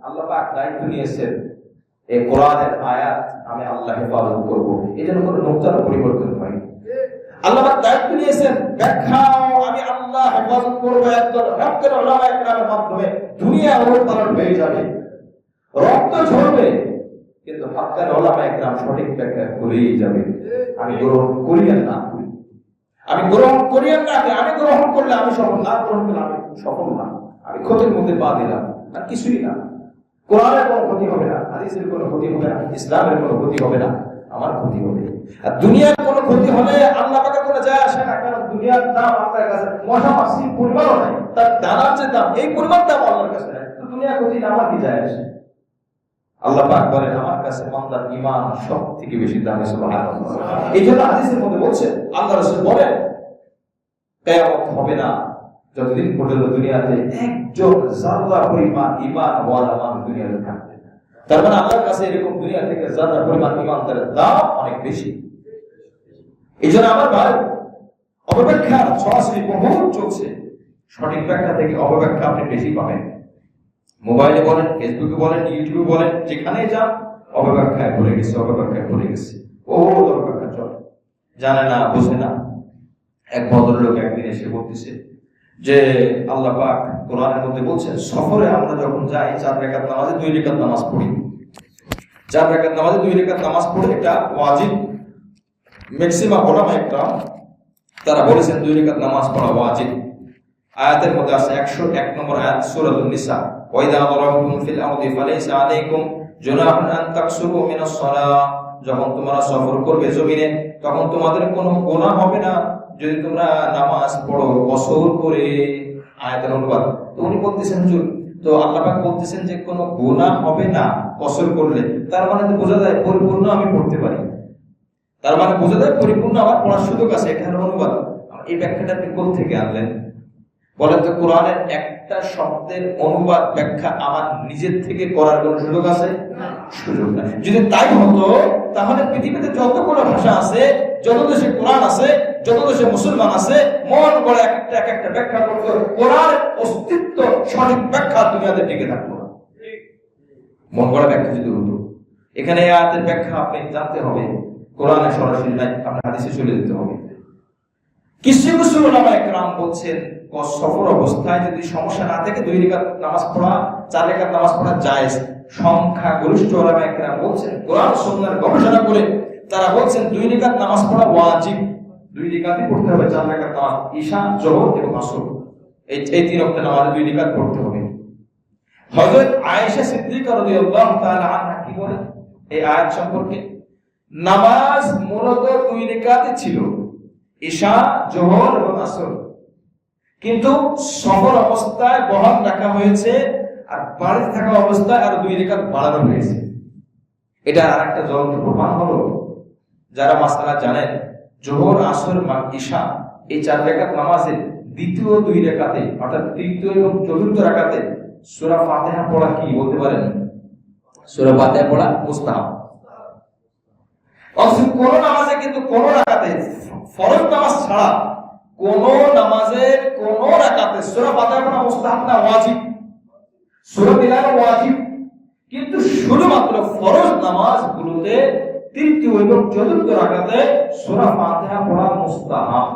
A: আল্লাহ পাক দায়িত্ব নিয়েছেন এই কোরআনের আয়াত আমি আল্লাহ হেফাজত করব, এই জন্য কোনো নোকতার পরিবর্তন হয়। আল্লাহ পাক দায়িত্ব নিয়েছেন ব্যাখ্যাও আমি আল্লাহ হেফাজত করব। একদল হকের উলামা ইকরামের মাধ্যমে দুনিয়া উলট-পালট হয়ে যাবে, রক্ত ঝরবে, কিন্তু হকের উলামা ইকরাম সঠিক ব্যাখ্যা করেই যাবে। আমি গ্রহণ করি আর না করি, আমি গ্রহণ করি আর না করি, আমি গ্রহণ করলে আমি সফল, না গ্রহণ করলে আমি সফল না, আমি ক্ষতির মধ্যে পা দিলাম, আর কিছুই না। কোরআনের কোনো ক্ষতি হবে না, হাদিসের কোনো ক্ষতি হবে না, ইসলামের কোনো ক্ষতি হবে না, আমার ক্ষতি হবে। আর দুনিয়ার কোনো ক্ষতি হলে আল্লাহ পাকের কোনো যায় আসে না, কারণ দুনিয়ার দাম আল্লাহর কাছে মশা মাছির পরিমাণও নাই, তার দানার যে দাম এই পরিমাণ দাম আল্লাহর কাছে নাই। তো দুনিয়ার ক্ষতি না আমার কি যায় আসে? আল্লাহ পাক বলেন আমার কাছে বান্দার ঈমান সব থেকে বেশি দামি। সুবহানাল্লাহ। এই জন্য হাদিসের মধ্যে বলছে, আল্লাহ রাসূল বলেন কিয়ামত হবে না যতদিন পর্যন্ত দুনিয়াতে একজন যারা পরিমাণ ঈমান ওয়ালা মানুষ দুনিয়াতে থাকবে। তার মানে আল্লাহর কাছে এরকম দুনিয়া থেকে যারা পরিমাণ ঈমানদারের দাম অনেক বেশি। এই জন্য আমার ভাই, অপব্যাখ্যার সরাসরি বহুত চলছে, সঠিক ব্যাখ্যা থেকে অপব্যাখ্যা আপনি বেশি পাবেন। মোবাইলে বলেন, ফেসবুকে বলেন, ইউটিউবে বলেন, যেখানেই যান অপব্যাখ্যায় ভরে গেছে, অপব্যাখ্যায় ভরে গেছে, অপব্যাখ্যা চলে, জানে না, বোঝে না। এক ভদ্রলোক একদিন এসে বলতেছে যে আল্লাহ পাক কোরআনের মধ্যে বলছেন সফরে আমরা যখন যাই 4 রাকাত নামাজে 2 রাকাত নামাজ পড়ি, 4 রাকাত নামাজে 2 রাকাত নামাজ পড়ে এটা ওয়াজিব। ম্যাক্সিমাম উলামা ইকরাম তারা বলেছেন 2 রাকাত নামাজ পড়া ওয়াজিব। আয়াতের মধ্যে আছে 101 নম্বর আয়াত সূরাতুন নিসা, ওয়াইদা দারাবতুম ফিল আরদি ফালাইসা আলাইকুম জুনাহুন আন তাকসুরু মিনাস সালাহ, যখন তোমরা সফর করবে জমিনে তখন তোমাদের কোনো গুনাহ হবে না যদি তোমরা নামাজ পড়ো কসর করে। আয়াতের অনুবাদ। তো উনি বলতেছেন হুজুর, তো আল্লাহ পাক বলতেছেন যে কোনো গুনাহ হবে না কসর করলে, তার মানে তো বোঝা যায় পরিপূর্ণ আমি পড়তে পারি, তার মানে বোঝা যায় পরিপূর্ণ আমার পড়ার সুযোগ আছে। এখানে অনুবাদ, এই ব্যাখ্যাটা আপনি কোথা থেকে আনলেন বলেন তো? কোরআনের একটা শব্দের অনুবাদ ব্যাখ্যা আমার নিজের থেকে করার কোনো সুযোগ আছে? সুযোগ নাই। যদি তাই হতো তাহলে পৃথিবীতে যতগুলো ভাষা আছে, যত দেশে কোরআন আছে, যত দেশে মুসলমান আছে, মন করে এক একটা ব্যাখ্যা করতো, কোরআনের অস্তিত্ব সঠিক ব্যাখ্যা দুনিয়াতে টিকে থাকতো না। মন করা ব্যাখ্যা যদি হতো, এখানে এই আয়াতের ব্যাখ্যা আপনি জানতে হবে, কোরআনে সরাসরি নাই, আপনার হাদিসে চলে যেতে হবে। কিছু কিছু উলামা ইকরাম বলছেন সফর অবস্থায় যদি সমস্যা না থাকে 2 রাকাত নামাজ পড়া, 4 রাকাত নামাজ পড়া জায়েজ। সংখ্যা গরিষ্ঠ উলামা ইকরাম বলছেন, কোরআন সুন্নাহর গবেষণা করে তারা বলছেন 2 রাকাত নামাজ পড়া ওয়াজিব, 2 রাকাতই পড়তে হবে। 4 রাকাত নামাজ ঈশা, যোহর এবং আসর, এই 3 ওয়াক্ত নামাজে 2 রাকাত পড়তে হবে। হযরত আয়েশা সিদ্দিকা রাদিয়াল্লাহু তাআলা আনহা কি বলেন এই আয়াত সম্পর্কে? নামাজ মূলত 2 রাকাতই ছিল, ঈশা, যোহর এবং আসর, কিন্তু সফর অবস্থায় বহাল রাখা হয়েছে আর বাড়িতে থাকা অবস্থায় আরো 2 রাকাত বাড়ানো হয়েছে। এটা আরেকটা জ্বলন্ত প্রমাণ হলো, যারা মাসআলা জানেন, যোহর, আসর, ঈশা এই 4 রাকাত নামাজের দ্বিতীয় 2 রাকাতে অর্থাৎ তৃতীয় এবং চতুর্থ রাকাতে সূরা ফাতিহা পড়া কি বলতে পারেন? সূরা ফাতিহা পড়া মুস্তাহাব। অথচ কোন নামাজে কিন্তু কোন রাকাতে, ফরজ নামাজ ছাড়া কোন নামাজের কোন রাকাতে সূরা ফাতিহা পড়া মুস্তাহাব না, ওয়াজিব। সূরা তিলাওয়াত ওয়াজিব, কিন্তু শুধুমাত্র ফরজ নামাজগুলোতে তৃতীয় এবং চতুর্থ রাকাতে সূরা ফাতিহা পড়া মুস্তাহাব।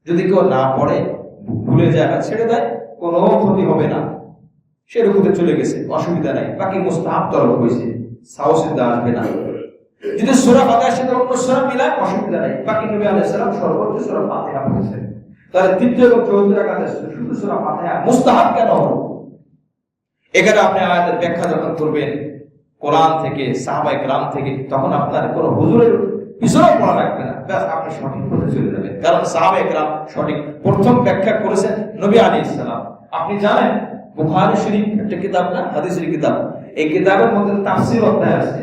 A: যদি কেউ না পড়ে, ভুলে যায় বা ছেড়ে দেয়, কোনো ক্ষতি হবে না, সে রুকুতে চলে গেছে, অসুবিধা নাই, বাকি মুস্তাহাব তরফ হয়েছে, সাওসিদা আসবে না। যদি সূরা ফাতিহার সাথে অন্য সূরা মিলায় অসুবিধা নাই, বাকি নবী আলাইহিস সালাম সর্বোচ্চ সূরা ফাতিহা পড়েছেন। তাহলে তৃতীয় এবং চতুর্থ রাকাতে শুধু সূরা ফাতিহা মুস্তাহাব কেন হলো? এখানে আপনি আয়াতের ব্যাখ্যা যখন করবেন কোরআন থেকে, সাহাবায়ে কেরাম থেকে, তখন আপনার কোনো হুজুরের পিছনেও পড়া লাগবে না, ব্যাস আপনি সঠিক পথে চলে যাবেন। কারণ সাহাবা একরাম সঠিক প্রথম ব্যাখ্যা করেছেন নবী আলাইহিস সালাম। আপনি জানেন বুখারী শরীফ একটা কিতাব না, হাদিসের কিতাব, এই কিতাবের মধ্যে তাফসীর অধ্যায় আছে।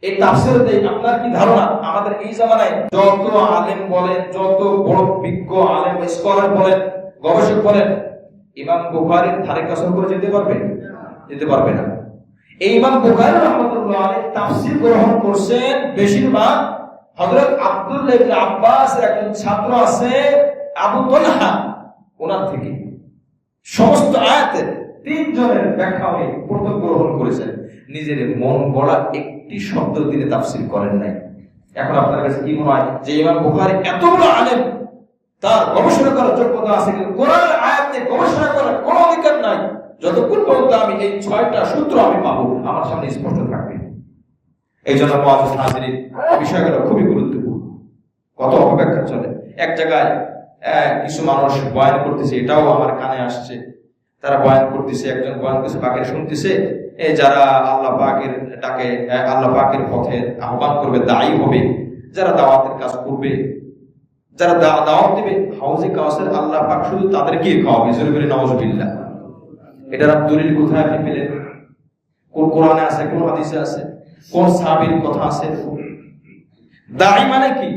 A: এই তাফসীরে আপনার কি ধারণা, আমাদের এই জামানায় যত আলেম বলেন, যত বড় বিজ্ঞ আলেম স্কলার বলেন, গবেষক বলেন, ইমাম বুখারীর ধারে কাছে করে যেতে পারবে? যেতে পারবে না। এই ইমাম বুখারী রাহমাতুল্লাহ আলাইহি তাফসীর গ্রহণ করছেন বেশিরভাগ হযরত আব্দুল্লাহ ইবনে আব্বাসের একজন ছাত্র আছে আবু তালহা, ওনার থেকে সমস্ত আয়াতের তিনজনের ব্যাখ্যা উনি প্রত্যক্ষ গ্রহণ করেছেন। নিজের মন গড়া একটি শব্দ তিনি তাফসীর করেন নাই। এখন আপনার কাছে কি মনে হয় যে ইমাম বুখারী এত বড় আলেম, তার গবেষণা করার যোগ্যতা আছে, কিন্তু কোরআনের আয়াত নিয়ে গবেষণা করার কোনো অধিকার নাই যতক্ষণ পর্যন্ত আমি এই 6টা সূত্র আমি পাবো আমার সামনে স্পষ্ট থাকবে। এই জন্য মুআজ্জিজ হাজিরিন, বিষয়গুলো খুবই গুরুত্বপূর্ণ। কত অপব্যাখ্যা চলে। এক জায়গায় কিছু মানুষ বয়ান করতেছে, এটাও আমার কানে আসছে, তারা বয়ান করতেছে, একজন বয়ান করতেছে, বাকিরা শুনতেছে, যারা আল্লাহ পাকের ডাকে, আল্লাহ পাকের পথে আহ্বান করবে, দায়ী হবে, যারা দাওয়াতের কাজ করবে, যারা দাওয়াত দিবে, হাউজে কাউসার আল্লাহ পাক শুধু তাদেরকে খাওয়াবে। জোরে নাউজুবিল্লাহ। এটার দলিল কোথায় আপনি পেলেন? কোন কোরআনে আছে, কোন হাদিসে আছে, কোন সাহাবীর কথা আছে? দায়ী মানে কি?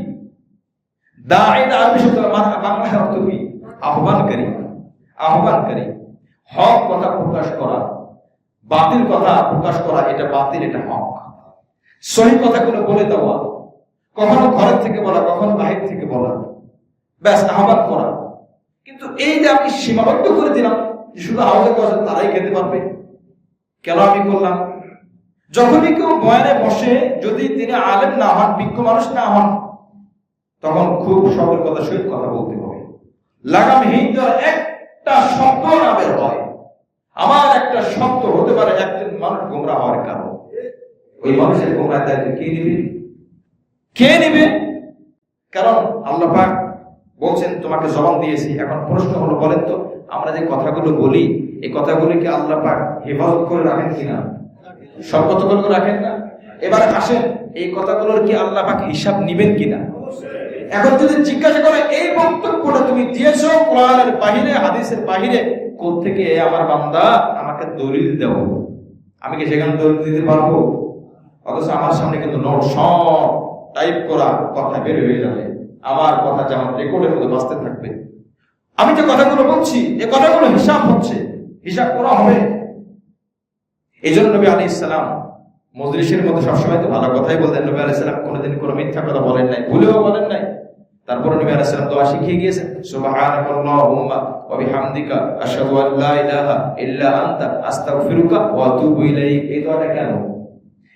A: দায়ী আরবি শব্দ, বাংলা অর্থ কি? আহ্বানকারী। আহ্বানকারী। হক কথা প্রকাশ করা, বাতিল কথা প্রকাশ করা, এটা বাতিল, এটা হক। সহিহ কথাগুলো বলে দেওয়া, কখনো ঘরের থেকে বলা, কখনো বাহির থেকে বলা, ব্যাস আহ্বান করা। কিন্তু এই যে আমি সীমাবদ্ধ করে দিলাম যে শুধু আওয়াজে কথা তারাই খেতে পারবে, কেন আমি করলাম? যখনই কেউ বয়ানে বসে, যদি তিনি আলেম না হন, বিজ্ঞ মানুষ না হন, তখন খুব সবল কথা সহিত কথা বলতে হবে। লাগামহীন একটা শব্দ না বের হয়। আমার একটা শব্দ হতে পারে একজন মানুষ গোমরাহ হওয়ার কারণ। ওই মানুষের গোমরাহ দায়িত্ব কে নেবে? কে নেবে? কারণ আল্লাহ পাক বলছেন তোমাকে জবান দিয়েছি। এখন প্রশ্ন হলো, বলেন তো আমরা যে কথাগুলো বলি, এই কথাগুলো কি আল্লাহ পাক হেফাজত করে রাখেন কিনা? সব কথাগুলো রাখেন না। এবার আসেন, এই কথাগুলোর কি আল্লাহ পাক হিসাব নিবেন কিনা? এখন যদি জিজ্ঞাসা করে এই বক্তব্যটা তুমি দিয়েছো কোরআনের বাহিরে, হাদিসের বাহিরে, কোত্থেকে আমার বান্দা আমাকে দলিল দাও, আমি কি সেখানে দলিল দিতে পারবো? অথচ আমার সামনে কিন্তু নোট সব টাইপ করা কথা বের হয়ে যাবে, আমার কথা যেমন রেকর্ডের মধ্যে বাঁচতে থাকবে। আমি যে কথাগুলো বলছি, এই কথাগুলো হিসাব হচ্ছে, হিসাব করা হবে। এই জন্য নবী আলাইহিস সালাম মজলিসের মধ্যে সবসময় তো ভালো কথাই বলতেন। নবী আলাইহিস সালাম কোনোদিন কোনো মিথ্যা কথা বলেন নাই, ভুলেও বলেন নাই। তারপরে নবী আলাইহিস সালাম দোয়া শিখিয়ে গিয়েছেন, সুবহানাকাল্লাহুম্মা ওয়া বিহামদিকা আশহাদু আল লা ইলাহা ইল্লা আনতা আস্তাগফিরুকা ওয়া আতুবু ইলাইক। এই দোয়াটা কেন?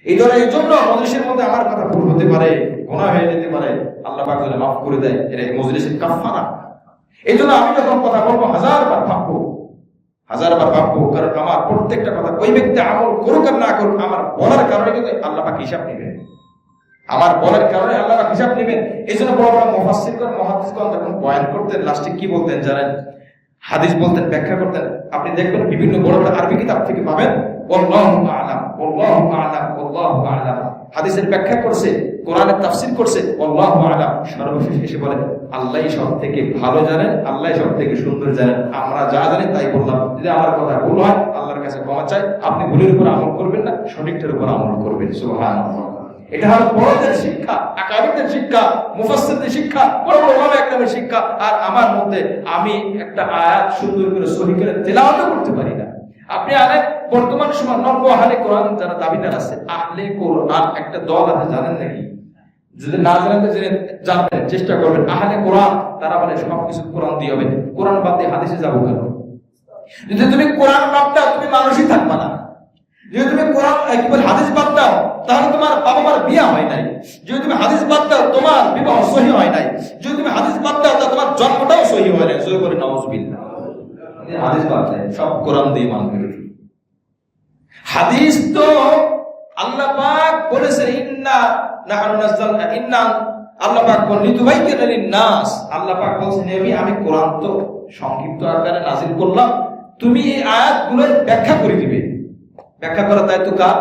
A: এই দোয়াটা এই জন্য মজলিসের মধ্যে আমার কথা ভুল হতে পারে, গুনাহ হয়ে যেতে পারে, আল্লাহ পাক যদি মাফ করে দেয়, এটা মজলিসের কাফারা। এই জন্য আমি যখন কথা বলবো 1000 বার ভাববো, 1000 বার ভাববো, কারণ আমার প্রত্যেকটা কথা ওই ব্যক্তি আমল করুক আর না করুক, আমার বলার কারণে কিন্তু আল্লাহ পাক হিসাব নেবেন। আমার বলার কারণে আল্লাহ পাক হিসাব নেবেন। এই জন্য বড় বড় মুফাসসিরগণ, মুহাদ্দিসগণ যখন বয়ান করতেন, লাস্টে কি বলতেন জানেন? হাদিস বলতেন, ব্যাখ্যা করতেন। আপনি দেখবেন বিভিন্ন বড় বড় আরবি কিতাব থেকে পাবেন, আল্লাহু আ'লাম, আল্লাহু আ'লাম, আল্লাহু আ'লাম। হাদিসের ব্যাখ্যা করছে, কোরআনের তাফসীর করছে, আল্লাহু আ'লাম। সর্বশেষ এসে বলে আল্লাহই সব থেকে ভালো জানেন, আল্লাহই সব থেকে সুন্দর জানেন। আমরা যা জানি তাই বললাম। যদি আমার কথা ভুল হয়, আল্লাহর কাছে ক্ষমা চাই। আপনি ভুলের উপর আমল করবেন না, সঠিকটার উপর আমল করবেন। সুবহানাল্লাহ। এটা হলো বড়দের শিক্ষা, আকাবিরদের শিক্ষা, মুফাসসিরদের শিক্ষা, বড় বড় ওলামা একরামের শিক্ষা। আর আমার মধ্যে আমি একটা আয়াত সুন্দর করে সহি করে তেলাওয়াত করতে পারি না। আপনি আলেম, বর্তমান সময় নব্য আহলে কোরআন যারা দাবিদার আছে, আহলে কোরআন একটা দল আছে, জানেন নাকি? যদি না জানেন তো জেনে জানবেন, চেষ্টা করবেন। আহলে কোরআন তারা বলে সবকিছু কোরআন দিয়ে হবে, কোরআন বাদ দিয়ে হাদিসে যাবো কেন? যদি তুমি কোরআন বাদ দাও, তুমি মানুষই থাকবা না। যদি তুমি কোরআন কি বলে হাদিস বাদ দাও, তাহলে তোমার বাবা মার বিয়ে হয় নাই। যদি তুমি হাদিস বাদ দাও, তোমার বিবাহ সহি হয় নাই। যদি তুমি হাদিস বাদ দাও, তাহলে তোমার জন্মটাও সহি হয় নাই। জয় করে নাউজুবিল্লাহ। হাদিস বাদ দেয়, সব কোরআন দিয়ে মানবে। হাদিস তো আল্লাহ পাক বলেছেন, ইন্না নাহনু নাযালনা, ইন্না আল্লাহ পাক বলেন লিতুবাইয়িনা লিন-নাস। আল্লাহ পাক বলেছেন আমি কোরআন তো সংক্ষিপ্ত আকারে নাযিল করলাম, তুমি এই আয়াতগুলোর ব্যাখ্যা করে দিবে। ব্যাখ্যা করার দায়িত্ব কার?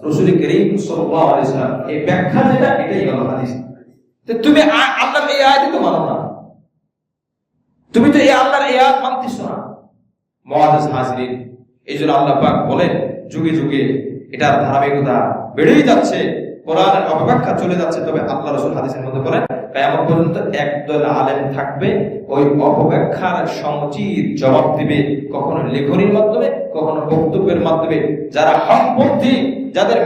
A: রাসূল করিম সাল্লাল্লাহু আলাইহি ওয়াসাল্লাম। এই ব্যাখ্যা যেটা, এটাই হলো তুমি আল্লাহর এই আয়াতই তো মানো না, তুমি তো এই আল্লাহর এই আয়াত মানতেছ না। মুআজ্জাজ হাজিরিন, এই জন্য আল্লাহ পাক বলেন যুগে যুগে এটার ধারাবাহিকতা বেড়েই যাচ্ছে, কোরআনের অপব্যাখ্যা চলে যাচ্ছে। তবে আল্লাহ রাসূল হাদিসের মধ্যে বলেন কিয়ামত পর্যন্ত একদল আলেম থাকবে, ওই অপব্যাখ্যার সমুচিত জবাব দিবে, কখনো লেখনির মাধ্যমে, কখনো বক্তব্যের মাধ্যমে। যারা হকপন্থী, যাদের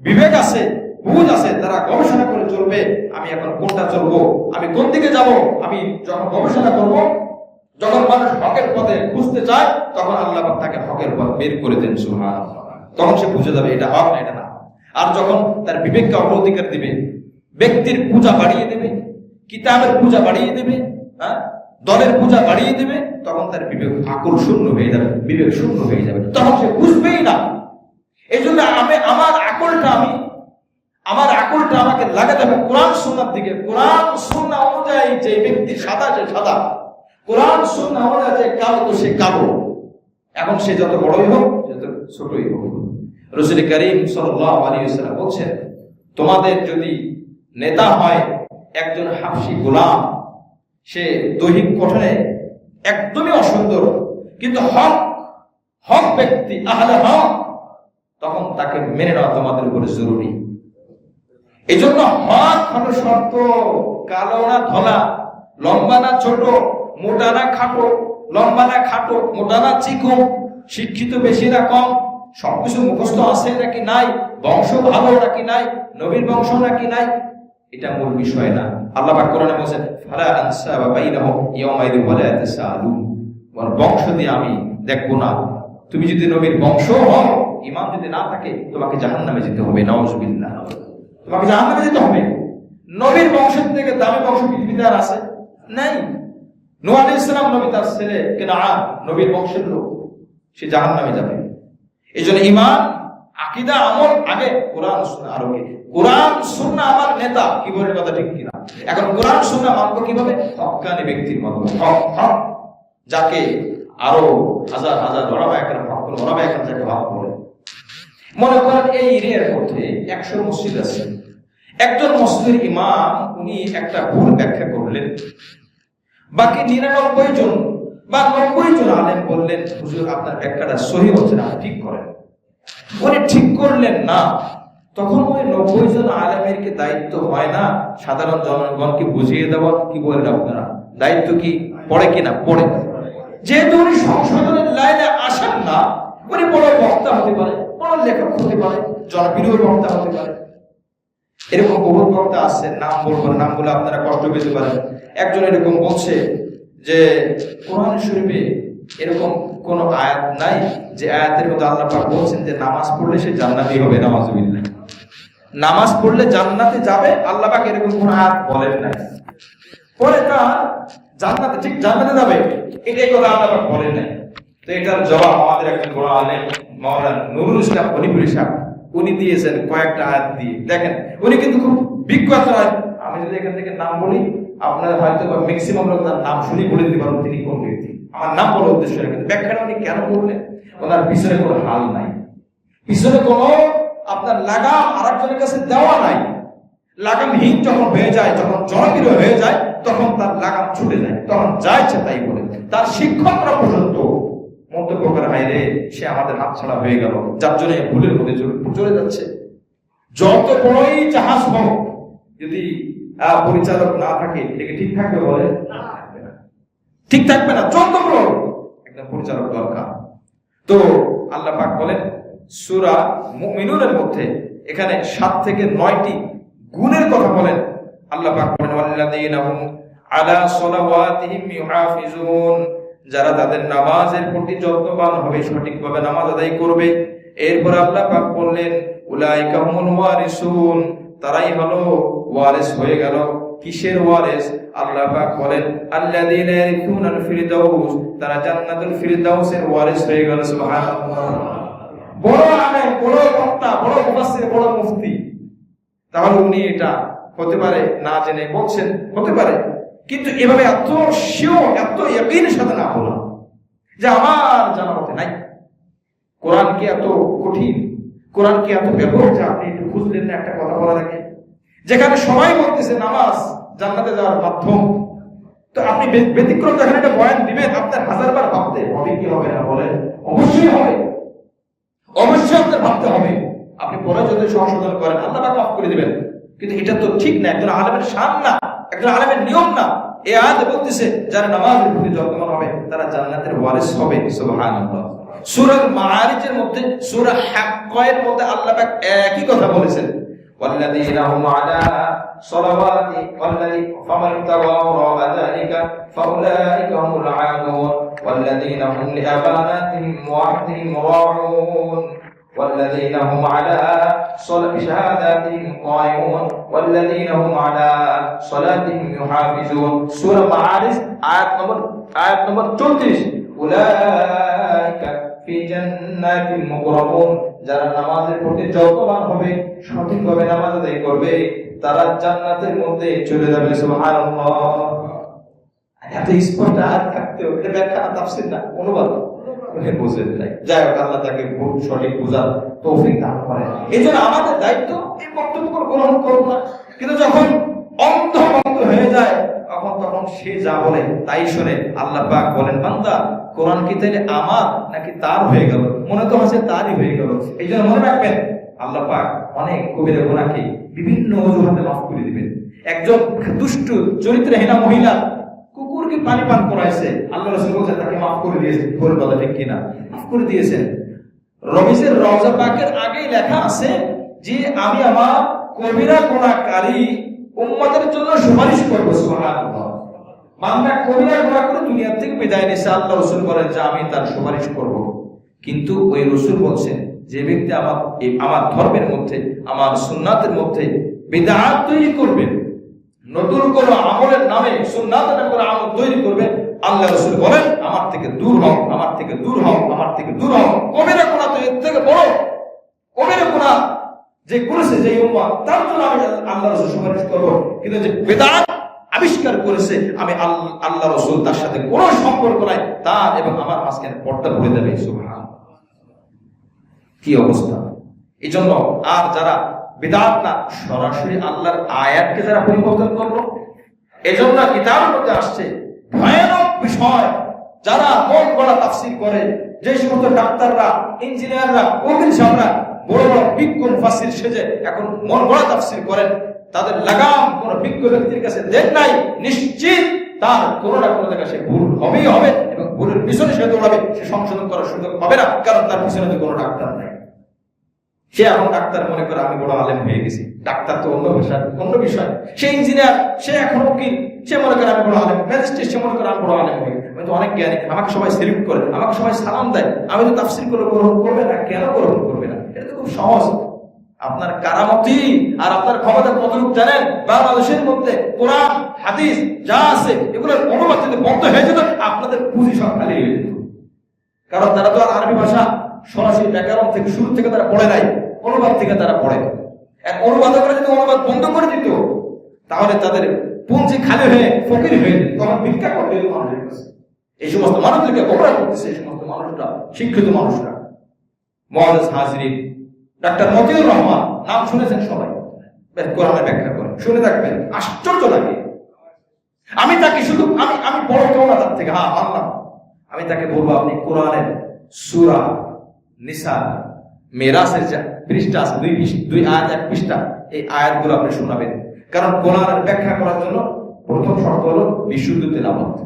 A: বিবেক আছে, বুঝ আছে, তারা গবেষণা করে চলবে, আমি এখন কোনটা চলবো, আমি কোন দিকে যাব। আমি যখন গবেষণা করব, যখন মানুষ হকের পথে খুঁজতে চায়, তখন আল্লাহ পাক তাকে হকের পথ বের করে দেন, সুবহানাল্লাহ। তখন সে বুঝে যাবে এটা হক না এটা না। আর যখন তার বিবেককে অগ্রাধিকার দিবে, ব্যক্তির পূজা বাড়িয়ে দেবে, কিতাবের পূজা বাড়িয়ে দেবে, দলের পূজা বাড়িয়ে দেবে, তখন তার বিবেক আকল শূন্য হয়ে যাবে, বিবেক শূন্য হয়ে যাবে, তখন সে বুঝবেই না। এই জন্য আমার আকলটা আমাকে লাগাতে হবে কোরআন সুন্নাহর দিকে। কোরআন সুন্নাহ অনুযায়ী যে ব্যক্তি সাদা, সে সাদা। কোরআন সুন্নাহ অনুযায়ী যে কালো, তো সে কালো। এখন সে যত বড়ই হোক, যত ছোটই হোক। রাসূল করিম সাল্লাল্লাহু আলাইহি ওয়াসাল্লাম বলছেন, তোমাদের যদি নেতা হয় একজন হাবশী গোলাম, সে দৈহিক গঠনে একদমই অসুন্দর, কিন্তু হক ব্যক্তি, আহলে হক, তখন তাকে মেনে নেওয়া তোমাদের উপরে জরুরি। এই জন্য হক হলো শর্ত। কালো না ধলা, লম্বা না ছোট, মোটা না খাটো, লম্বা না খাটো, মোটা না চিকন, শিক্ষিত বেশি না কম, সবকিছু মুখস্থ আছে নাকি নাই, বংশ ভালো নাকি নাই, নবীর বংশ নাকি নাই, এটা মূল বিষয় না। আল্লাহ পাক কোরআনে বলেছেন, ফালা আনসাবা বাইনাহুম ইয়াওমাইযিন ওয়ালা ইয়াতাসাআলুন। ওর বংশ দিয়ে আমি দেখব না। তুমি যদি নবীর বংশ হও, ঈমান যদি না থাকে, তোমাকে জাহান্নামে যেতে হবে, নাউযুবিল্লাহ। তোমাকে জাহান্নামে যেতে হবে। নবীর বংশ থেকে দামি বংশ পৃথিবীতে আর আছে? নাই। নূহ আলাইহিস সালাম নবী, তার ছেলে কেনাআন নবীর বংশের লোক, সে জাহান্নামে যাবে। এইজন্য ঈমান, আকীদা, আমল আগে, কোরআন সুন্নাহ আরোগে। কোরআন সুন্নাহ আমার নেতা, কি বলে কথা ঠিক কিনা? এখন কোরআন সুন্নাহ মানবো কিভাবে? হক্কানি ব্যক্তির মাধ্যমে। হক যাকে আরো হাজার হাজার ওলামা একরাম, হক ওলামা একরাম যাকে ভালো বলে। মনে করেন এই এরিয়ার মধ্যে 100 মসজিদ আছে, একজন মসজিদের ইমাম উনি একটা ভুল ব্যাখ্যা করলেন, বাকি 99 জন বা 90 জন আলেম বললেন, হুজুর আপনার ব্যাখ্যাটা সহি হচ্ছে না, ঠিক করেন। উনি ঠিক করলেন না, তখন ওই 90 জন আলেমের কি দায়িত্ব হয় না সাধারণ জনগণকে বুঝিয়ে দেওয়া? কি বলেন আপনারা? দায়িত্ব কি পড়ে কিনা? পড়ে। যেহেতু উনি সংশোধনের লাইনে আসেন না, উনি বড় বক্তা হতে পারে, বড় লেখক হতে পারে, জনপ্রিয় বক্তা হতে পারে। এরকম বহু বক্তা আছে, নাম বলবো, নাম বলে আপনারা কষ্ট পেতে পারেন। একজন এরকম বলছে যে কোরআন শরীফে এরকম কোন আয়াত নাই যে আয়াতের মধ্যে আল্লাহ পাক বলছেন যে নামাজ পড়লে সে জান্নাতি হবে। নাউযুবিল্লাহ। নামাজ পড়লে জান্নাতে যাবে, আল্লাহ পাক এরকম কোন আয়াত বলেন নাই। পরে তার জান্নাতে, ঠিক জান্নাতে যাবে, এটাই কথা আল্লাহ পাক বলেন নাই। তো এটার জবাব আমাদের একজন বড় আলেম মাওলানা নুরুল ইসলাম হলিপুরি সাহেব, উনি দিয়েছেন কয়েকটা আয়াত দিয়ে। দেখেন, উনি কিন্তু খুব বিখ্যাত। আমি যদি এখান থেকে নাম বলি, আপনারা হয়তো বা ম্যাক্সিমাম লোক তার নাম শুনি বলে দিতে পারেন তিনি কোন ব্যক্তি। আমার নাম বলার উদ্দেশ্য না, কিন্তু ব্যাখ্যাটা উনি কেন করলেন, ওনার পিছনে কোনো হাল নাই, পিছনে কোনো আপনার লাগাম আরেকজনের কাছে দেওয়া নাই। লাগামহীন যখন হয়ে যায়, যখন জনপ্রিয় হয়ে যায়, তখন তার লাগাম ছুটে যায়, তখন যা ইচ্ছে তাই বলে। তার শিক্ষকরা পর্যন্ত মন্তব্য করে, হায় রে, সে আমাদের হাত ছাড়া হয়ে গেল, যার জন্য ভুলের মধ্যে চলে যাচ্ছে। যত বড়ই জাহাজ হোক, যদি পরিচালক না থাকে, এটাকে ঠিক থাকবে? বলে ঠিক থাকবে না। যত বড় একটা পরিচালক দরকার। তো আল্লাহ পাক বলেন সূরা মুমিনুনের মধ্যে, এখানে 7 থেকে 9টি গুণের কথা বলেন। আল্লাহ পাক বলেন ওয়াল্লাযীনা হুম আলা সালাওয়াতিহিম ইউহাফিজুন, যারা তাদের নামাজের প্রতি যত্নবান হবে, সঠিকভাবে নামাজ আদায় করবে। এরপর আল্লাহ পাক বললেন উলাইকা হুমুল ওয়ারিসুন, তারাই হলো ওয়ারিস হয়ে গেল। কিসের ওয়ারিস? আল্লাহ পাক বলেন আল্লাযীনা ইয়ারিসুনাল ফিরদাউস, তারা জান্নাতুল ফিরদাউসের ওয়ারিস হয়ে গেল। সুবহানাল্লাহ। বড় আলেম, বড় বক্তা, বড় মুফাসসির, বড় মুফতি, তাহলে উনি এটা হতে পারে না জেনে বলছেন, হতে পারে, কিন্তু এভাবে এত শিওর, এত ইয়াকিনের সাথে না বলা যে আমার জানা মতে নাই। কোরআন কি এত কঠিন, কোরআন কি এত ব্যাপক যে আপনি একটু বুঝলেন না একটা কথা বলার আগে?
B: যেখানে সবাই বলতেছে নামাজ জান্নাতে যাওয়ার মাধ্যম, তো আপনি ব্যতিক্রম যখন একটা বয়ান দিবেন আপনার হাজারবার ভাবতে হবে কি হবে না বলেন? অবশ্যই হবে, অবশ্যই আপনার ভাবতে হবে। আপনি পরে যদি সংশোধন করেন আল্লাহ পাক মাফ করে দিবেন, কিন্তু এটা তো ঠিক না, একজন আলেমের শান না, একজন আলেমের নিয়ম না। এই আয়াতে বলতেছে যারা নামাজের প্রতি যত্নবান হবে তারা জান্নাতের ওয়ারিস হবে। সুবহানাল্লাহ। সূরা মাআরিজের মধ্যে, সূরা হাক্কায়ের মধ্যে আল্লাহ পাক একই কথা বলেছেন, والذين هم على صلوات فمن ابتغى وراء ذلك فأولئك هم العادون والذين هم لأماناتهم وعهدهم راعون والذين هم على شهاداتهم قائمون والذين هم على صلاتهم يحافظون। সূরা মাআরিজ আয়াত নম্বর 34। أولئك في جنات মুকরামুন, যারা নামাজের প্রতি যত্নবান হবে, সঠিকভাবে নামাজ আদায় করবে, তারা জান্নাতের মধ্যে চলে যাবে। সুবহানাল্লাহ। এত স্পষ্ট আয়াত থাকতেও এটা ব্যাখ্যা না, তাফসীর না, অনুবাদ বুঝেন নাই। যাই হোক, আল্লাহ তাকে সঠিক বোঝার তৌফিক দান করেন। এই জন্য আমাদের দায়িত্ব এই বক্তব্য গ্রহণ করব না, কিন্তু যখন অন্ধ হয়ে যায় তখন সে যা বলে তাই শুনে। আল্লাহ পাক বলেন, বান্দা কোরআন কি তাইলে আমার নাকি তার হয়ে গেল? মনে তো হচ্ছে তারই হয়ে গেল। এই জন্য মনে রাখবেন আল্লাহ পাক অনেক কবিরা গুনাহকে বিভিন্ন অজুহাতে মাফ করে দিবেন। একজন দুষ্ট চরিত্রহীনা মহিলা কুকুরকে পানি পান করাইছে, আল্লাহ রাসূল বলেছেন তাকে মাফ করে দিয়েছেন। করে বলা ঠিক কিনা? মাফ করে দিয়েছেন। রবিজের রওজা পাকের আগেই লেখা আছে যে আমি আমার কবিরা গুনাহকারী উম্মতের জন্য সুপারিশ করব। সুবহানাল্লাহ। বান্দা কবিরা গুনাহ করে দুনিয়া থেকে বিদায় নিছে, আল্লাহ রাসূল বলেন যে আমি তার সুপারিশ করব। কিন্তু ওই রাসূল বলছেন যে ব্যক্তি আমার ধর্মের মধ্যে, আমার সুন্নাতের মধ্যে বিদআত তৈরি করবে, নতুন কোন আমলের নামে সুন্নাতের নামে কোন আমল তৈরি করবে, আল্লাহ রাসূল বলেন আমার থেকে দূর হও, আমার থেকে দূর হও, আমার থেকে দূর হও। কবিরা গুনাহ তো এর থেকে বড়। কবিরা গুনাহ যে করেছে যে উম্মাহ, তার জন্য আমি আল্লাহ রাসূল সুপারিশ করব। কিন্তু যে বিদআত আবিষ্কার করেছে, আমি আল্লাহ রাসূল তার সাথে কোনো সম্পর্ক নাই, তার এবং আমার মাঝখানে পর্দা পড়ে যাবে। সুবহানাল্লাহ। কি অবস্থা! এই জন্য আর যারা বিদআত না, সরাসরি আল্লাহর আয়াতকে যারা পরিবর্তন করলো, এজন্য কিতাবের মধ্যে আসছে ভয়ানক বিষয়। যারা মন গড়া তাফসীর করে, যে সমস্ত ডাক্তাররা, ইঞ্জিনিয়াররা, উকিল সাহেবরা বড় বড় বিজ্ঞ মুফাসসির সেজে এখন মন গড়া তাফসীর করেন, তাদের লাগাম কোন বিজ্ঞ ব্যক্তির কাছে দেন নাই, নিশ্চিত তার কোনো না কোনো জায়গায় সে ভুল হবেই হবে, এবং ভুলের পিছনে সে দৌড়াবে, সে সংশোধন করার সুযোগ হবে না, কারণ তার পিছনে তো কোনো ডাক্তার নাই। সে এখন ডাক্তার মনে করে আমি বড় আলেম হয়ে গেছি। ডাক্তার তো অন্য ভাষা, অন্য বিষয়। সে ইঞ্জিনিয়ার, সে এখন উকিল, সে মনে করে আমি বড় আলেম। ম্যাজিস্ট্রেট, সে মনে করে আমি বড় আলেম হয়ে গেছি, আমি তো অনেক জ্ঞানী, আমাকে সবাই সেলিউট করে, আমাকে সবাই সালাম দেয়, আমি তো তাফসীর করে গ্রহণ করবে না। কেন গ্রহণ করবে না? এটা তো খুব সহজ। আপনার কারামতি আর আপনার ক্ষমতা কতটুকু জানেন? বাংলাদেশের মধ্যে কোরআন হাদিস যা আছে এগুলোর অনুবাদ যদি বন্ধ হয়ে যেত, আপনাদের পুঁজি সব খালি হয়ে যেত। কারণ তারা তো আরবি ভাষা সরাসরি ব্যাকরণ থেকে শুরু থেকে তারা পড়ে নাই, অনুবাদ থেকে তারা পড়ে। অনুবাদ করে যদি অনুবাদ বন্ধ করে দিত, তাহলে তাদের পুঁজি খালি হয়ে ফকির হয়ে যেত, তখন ভিক্ষা করবে মানুষের কাছে। এই সমস্ত মানুষদেরকে গোমরা করতেছে এই সমস্ত মানুষরা, শিক্ষিত মানুষরা। মুআজ্জিজ হাজিরিন, ডাক্তার মতিউর রহমান নাম শুনেছেন সবাই, কোরআনের ব্যাখ্যা করে, শুনে থাকবেন, আশ্চর্য লাগে। আমি তাকে শুধু আমি বড় কেউ না তার থেকে, হ্যাঁ মানলাম, আমি তাকে বলবো আপনি কোরআনের সূরা নিসা মেরাজের যে পৃষ্ঠা আছে, 2 আয়াত 1 পৃষ্ঠা, এই আয়াতগুলো আপনি শোনাবেন। কারণ কোরআনের ব্যাখ্যা করার জন্য প্রথম শর্ত হলো বিশুদ্ধ তেলাওয়াত।